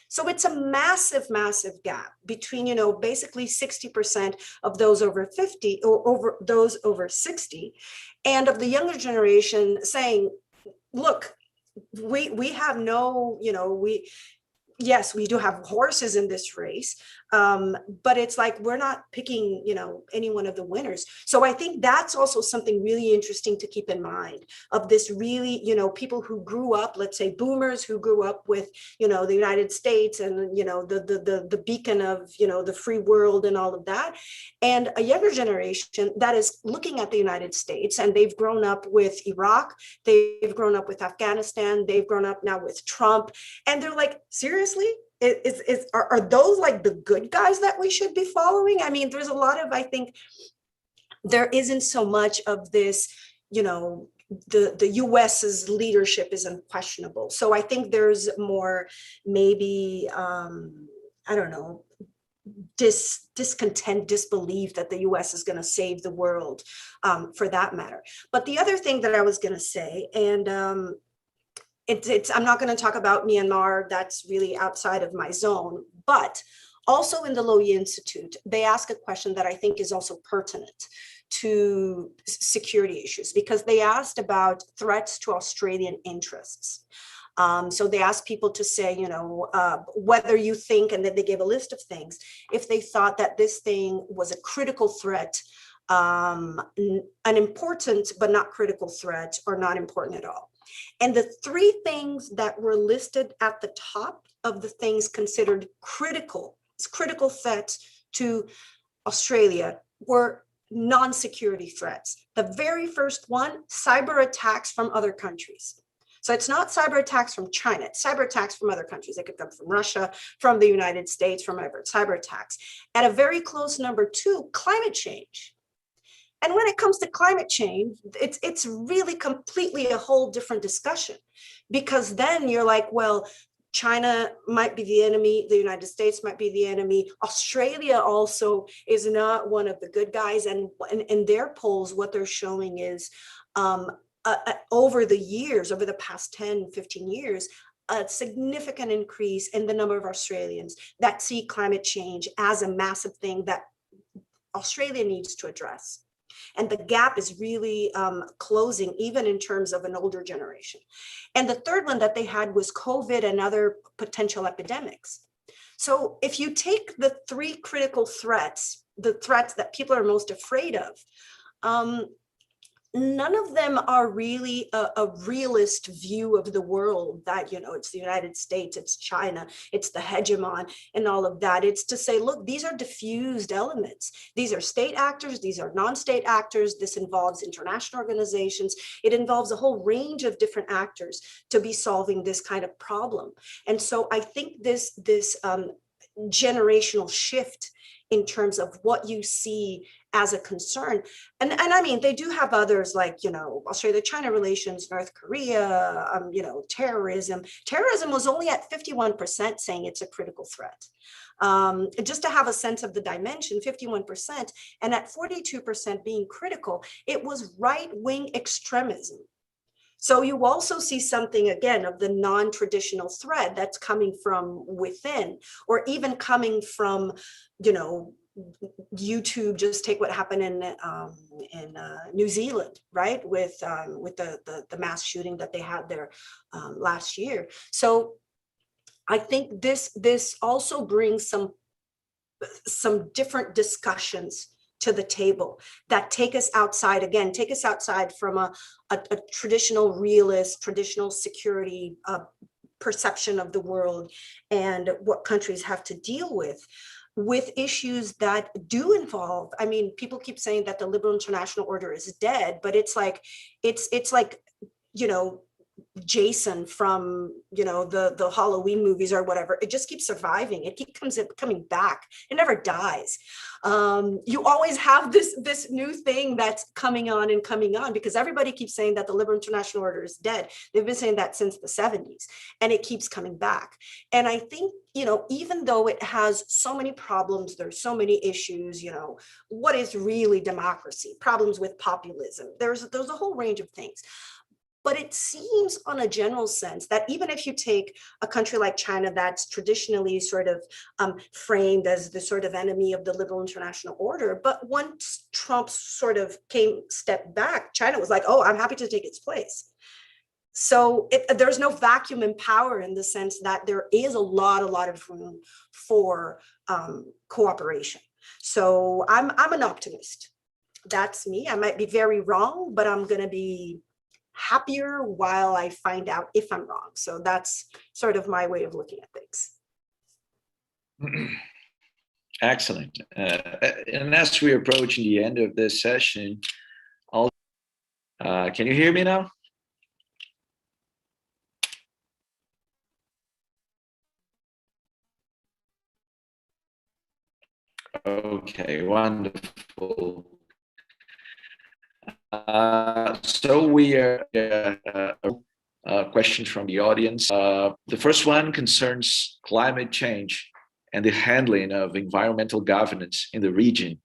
So it's a massive, massive gap between, basically 60% of those over 50 or over those over 60, and of the younger generation saying, look, we have no, yes, we do have horses in this race, but it's like we're not picking, any one of the winners. So I think that's also something really interesting to keep in mind, of this really, people who grew up, let's say boomers who grew up with, the United States and, the beacon of, the free world and all of that, and a younger generation that is looking at the United States, and they've grown up with Iraq, they've grown up with Afghanistan, they've grown up now with Trump, and they're like, seriously? Are those like the good guys that we should be following? I mean, there's a lot of, I think there isn't so much of this, the US's leadership is unquestionable. So I think there's more maybe, I don't know, discontent, disbelief that the US is going to save the world, for that matter. But the other thing that I was going to say, and I'm not going to talk about Myanmar, that's really outside of my zone, but also in the Lowy Institute, they ask a question that I think is also pertinent to security issues, because they asked about threats to Australian interests. So they asked people to say, whether you think, and then they gave a list of things, if they thought that this thing was a critical threat, an important but not critical threat, or not important at all. And the 3 things that were listed at the top of the things considered critical threats to Australia were non-security threats. The very first one, cyber attacks from other countries. So it's not cyber attacks from China, it's cyber attacks from other countries. They could come from Russia, from the United States, from wherever. Cyber attacks. And a very close number two, climate change. And when it comes to climate change, it's really completely a whole different discussion, because then you're like, well, China might be the enemy, the United States might be the enemy. Australia also is not one of the good guys. And in their polls, what they're showing is over the years, over the past 10, 15 years, a significant increase in the number of Australians that see climate change as a massive thing that Australia needs to address. And the gap is really closing, even in terms of an older generation. And the third one that they had was COVID and other potential epidemics. So if you take the three critical threats, the threats that people are most afraid of, none of them are really a realist view of the world that, you know, it's the United States, it's China, it's the hegemon and all of that. It's to say, look, these are diffused elements. These are state actors, these are non-state actors. This involves international organizations. It involves a whole range of different actors to be solving this kind of problem. And so I think this generational shift in terms of what you see as a concern. And I mean, they do have others like, you know, Australia-China relations, North Korea, you know, terrorism. Terrorism was only at 51% saying it's a critical threat. Just to have a sense of the dimension, 51%, and at 42% being critical, it was right-wing extremism. So you also see something, again, of the non-traditional thread that's coming from within, or even coming from, you know, YouTube. Just take what happened in New Zealand, right, with the mass shooting that they had there last year. So I think this also brings some different discussions to the table that take us outside, again, take us outside from a traditional realist, traditional security perception of the world and what countries have to deal with issues that do involve, I mean, people keep saying that the liberal international order is dead, but it's like, you know, Jason from, you know, the Halloween movies or whatever. It just keeps surviving. It keeps coming back. It never dies. You always have this new thing that's coming on because everybody keeps saying that the liberal international order is dead. They've been saying that since the 70s, and it keeps coming back. And I think, you know, even though it has so many problems, there's so many issues, you know, what is really democracy? Problems with populism. There's a whole range of things. But it seems on a general sense that even if you take a country like China that's traditionally sort of framed as the sort of enemy of the liberal international order, but once Trump sort of stepped back, China was like, oh, I'm happy to take its place. So there's no vacuum in power in the sense that there is a lot of room for cooperation. So I'm an optimist. That's me. I might be very wrong, but I'm going to be happier while I find out if I'm wrong. So that's sort of my way of looking at things. Excellent. And as we're approaching the end of this session, can you hear me now? Okay, wonderful. So we are questions from the audience. The first one concerns climate change and the handling of environmental governance in the region.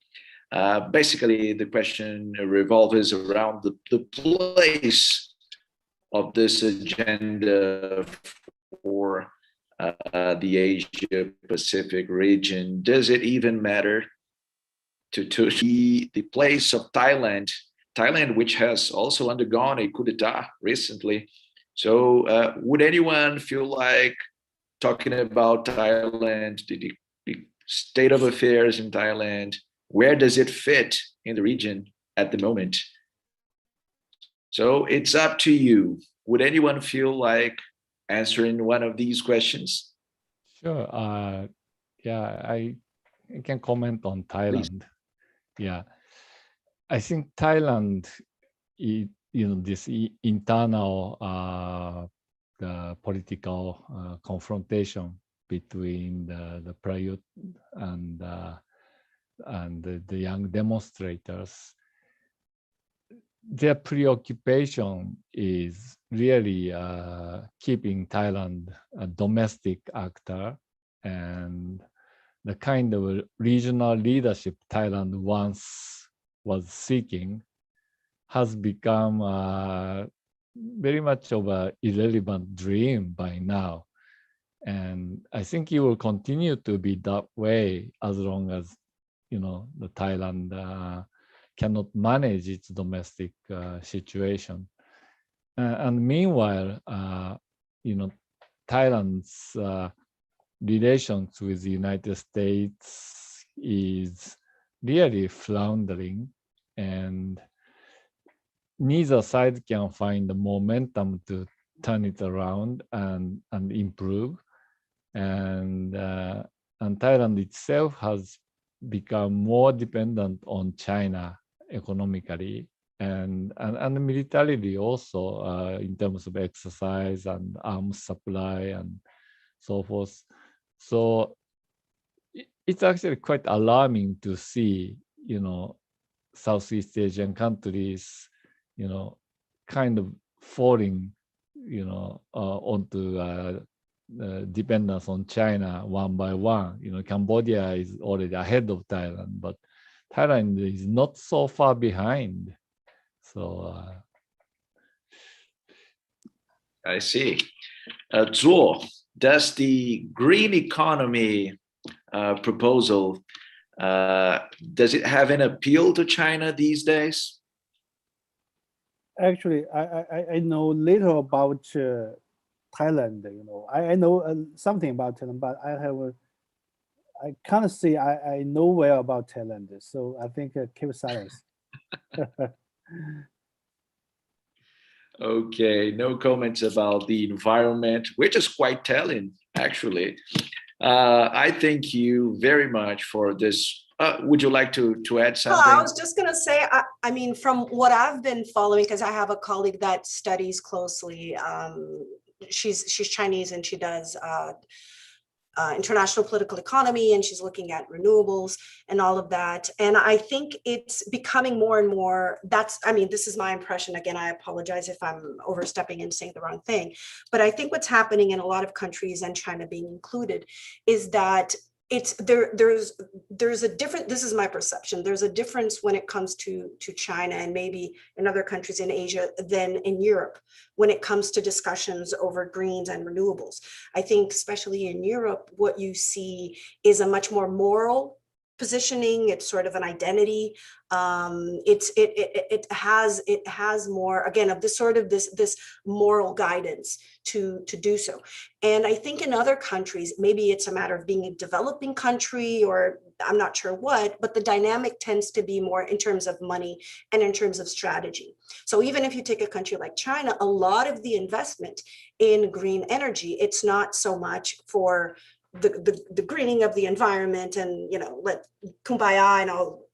Basically, the question revolves around the place of this agenda for the Asia Pacific region. Does it even matter to the place of Thailand, which has also undergone a coup d'etat recently? So would anyone feel like talking about Thailand, the state of affairs in Thailand? Where does it fit in the region at the moment? So it's up to you. Would anyone feel like answering one of these questions? Sure. Yeah, I can comment on Thailand. Please. Yeah, I think Thailand, this internal the political confrontation between the Prayut and the young demonstrators. Their preoccupation is really keeping Thailand a domestic actor, and the kind of regional leadership Thailand once was seeking has become very much of an irrelevant dream by now. And I think it will continue to be that way as long as, the Thailand cannot manage its domestic situation. And meanwhile, Thailand's relations with the United States is really floundering, and neither side can find the momentum to turn it around and improve. And Thailand itself has become more dependent on China economically and militarily also, in terms of exercise and arms supply and so forth. So it's actually quite alarming to see, Southeast Asian countries, kind of falling, onto dependence on China one by one. Cambodia is already ahead of Thailand, but Thailand is not so far behind. So I see. Zuo, does the green economy proposal, does it have an appeal to China these days? Actually, I know little about Thailand. I know something about Thailand, but I can't say I know well about Thailand. So I think keep silence. Okay, no comments about the environment, which is quite telling, actually. I thank you very much for this. Would you like to add something? I was just going to say, I mean, from what I've been following, because I have a colleague that studies closely. She's Chinese and she does international political economy, and she's looking at renewables and all of that. And I think it's becoming more and more, this is my impression. Again, I apologize if I'm overstepping and saying the wrong thing, but I think what's happening in a lot of countries, and China being included, is that there's a different, this is my perception, there's a difference when it comes to China and maybe in other countries in Asia than in Europe when it comes to discussions over greens and renewables. I think especially in Europe, what you see is a much more moral positioning. It's sort of an identity. It has more, again, of this sort of this moral guidance to do so. And I think in other countries, maybe it's a matter of being a developing country, or I'm not sure what, but the dynamic tends to be more in terms of money and in terms of strategy. So even if you take a country like China, a lot of the investment in green energy, it's not so much for the greening of the environment and, let kumbaya and all,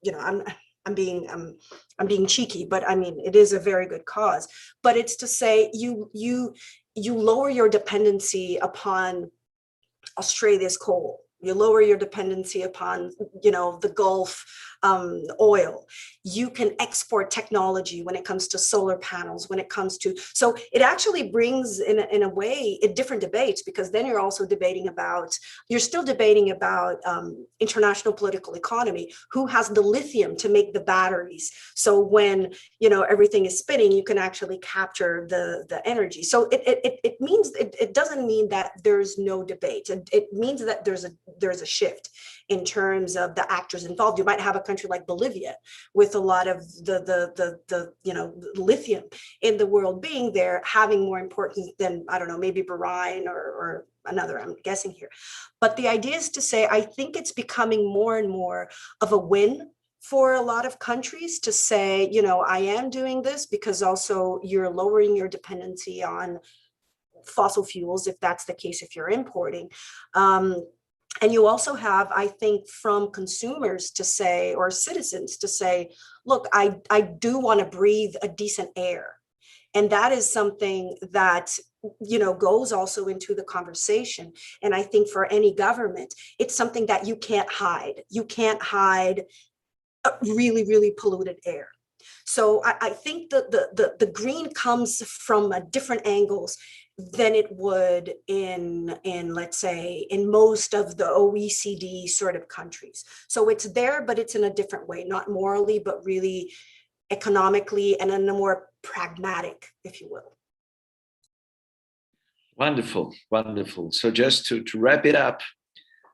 I'm being cheeky, but I mean, it is a very good cause, but it's to say you lower your dependency upon Australia's coal. You lower your dependency upon, the Gulf oil. You can export technology when it comes to solar panels, when it comes to, so it actually brings in a way different debates, because then you're also debating about, you're still debating about international political economy, who has the lithium to make the batteries. So when, everything is spinning, you can actually capture the energy. So it means, it doesn't mean that there's no debate. It means that there's a shift in terms of the actors involved. You might have a country like Bolivia with a lot of the lithium in the world being there, having more importance than, I don't know, maybe Bahrain or another, I'm guessing here. But the idea is to say, I think it's becoming more and more of a win for a lot of countries to say, I am doing this because also you're lowering your dependency on fossil fuels, if that's the case, if you're importing. And you also have, I think, from consumers to say, or citizens to say, look, I do want to breathe a decent air. And that is something that, you know, goes also into the conversation. And I think for any government, it's something that you can't hide. You can't hide really, really polluted air. So I think the green comes from different angles than it would in let's say in most of the OECD sort of countries. So it's there, but it's in a different way, not morally, but really economically and in a more pragmatic, if you will. Wonderful, wonderful. So just to wrap it up,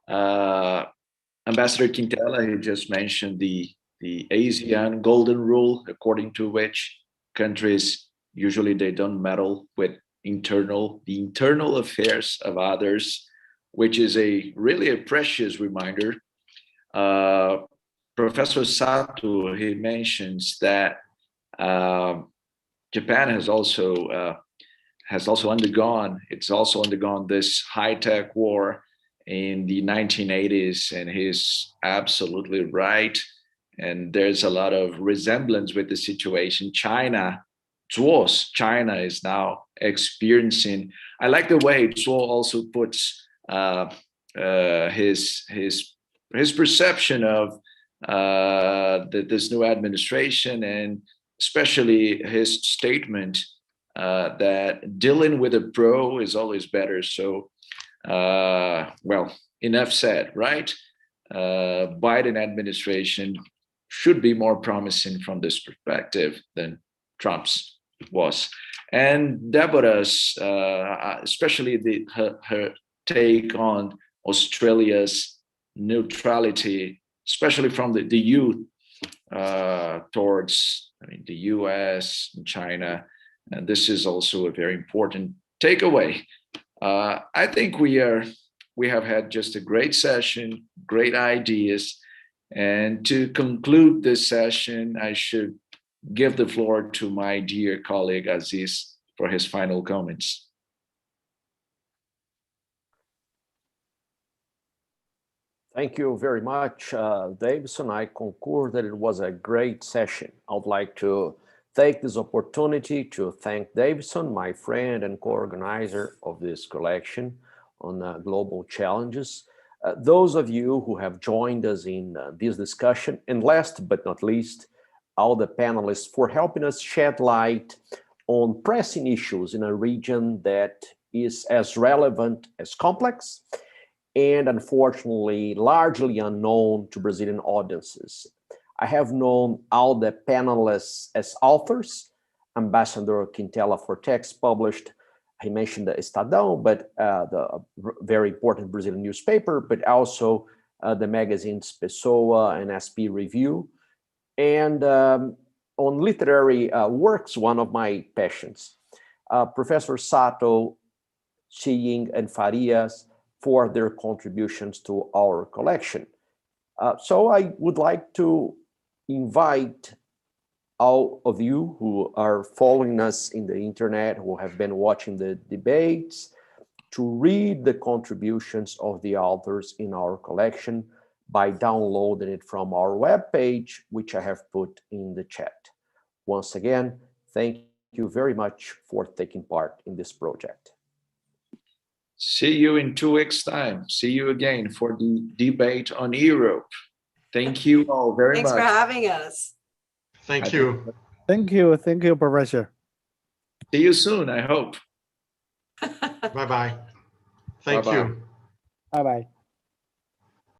Ambassador Quintella, he just mentioned the ASEAN golden rule, according to which countries usually they don't meddle with the internal affairs of others, which is really a precious reminder. Professor Sato, he mentions that Japan has also undergone this high-tech war in the 1980s, and he's absolutely right. And there's a lot of resemblance with the situation. China is now experiencing. I like the way Zuo also puts his perception of this new administration, and especially his statement that dealing with a pro is always better. So, well, enough said, right? Biden administration should be more promising from this perspective than Trump's was. And Deborah's, especially her take on Australia's neutrality, especially from the youth towards, the US and China. And this is also a very important takeaway. I think we have had just a great session, great ideas. And to conclude this session, I should give the floor to my dear colleague Aziz for his final comments. Thank you very much, Dawisson. I concur that it was a great session. I would like to take this opportunity to thank Dawisson, my friend and co-organizer of this collection on global challenges. Those of you who have joined us in this discussion, and last but not least, all the panelists for helping us shed light on pressing issues in a region that is as relevant as complex and unfortunately largely unknown to Brazilian audiences. I have known all the panelists as authors. Ambassador Quintella for text published, he mentioned the Estadão, but the very important Brazilian newspaper, but also the magazines Pessoa and SP Review. And on literary works, one of my passions. Professor Sato, Xiying, and Farias for their contributions to our collection. So I would like to invite all of you who are following us in the internet, who have been watching the debates, to read the contributions of the authors in our collection by downloading it from our webpage, which I have put in the chat. Once again, thank you very much for taking part in this project. See you in 2 weeks' time. See you again for the debate on Europe. Thank you all very much. Thanks for having us. Thank you. Thank you, Professor. See you soon, I hope. Bye-bye. Thank Bye-bye. you. Bye-bye.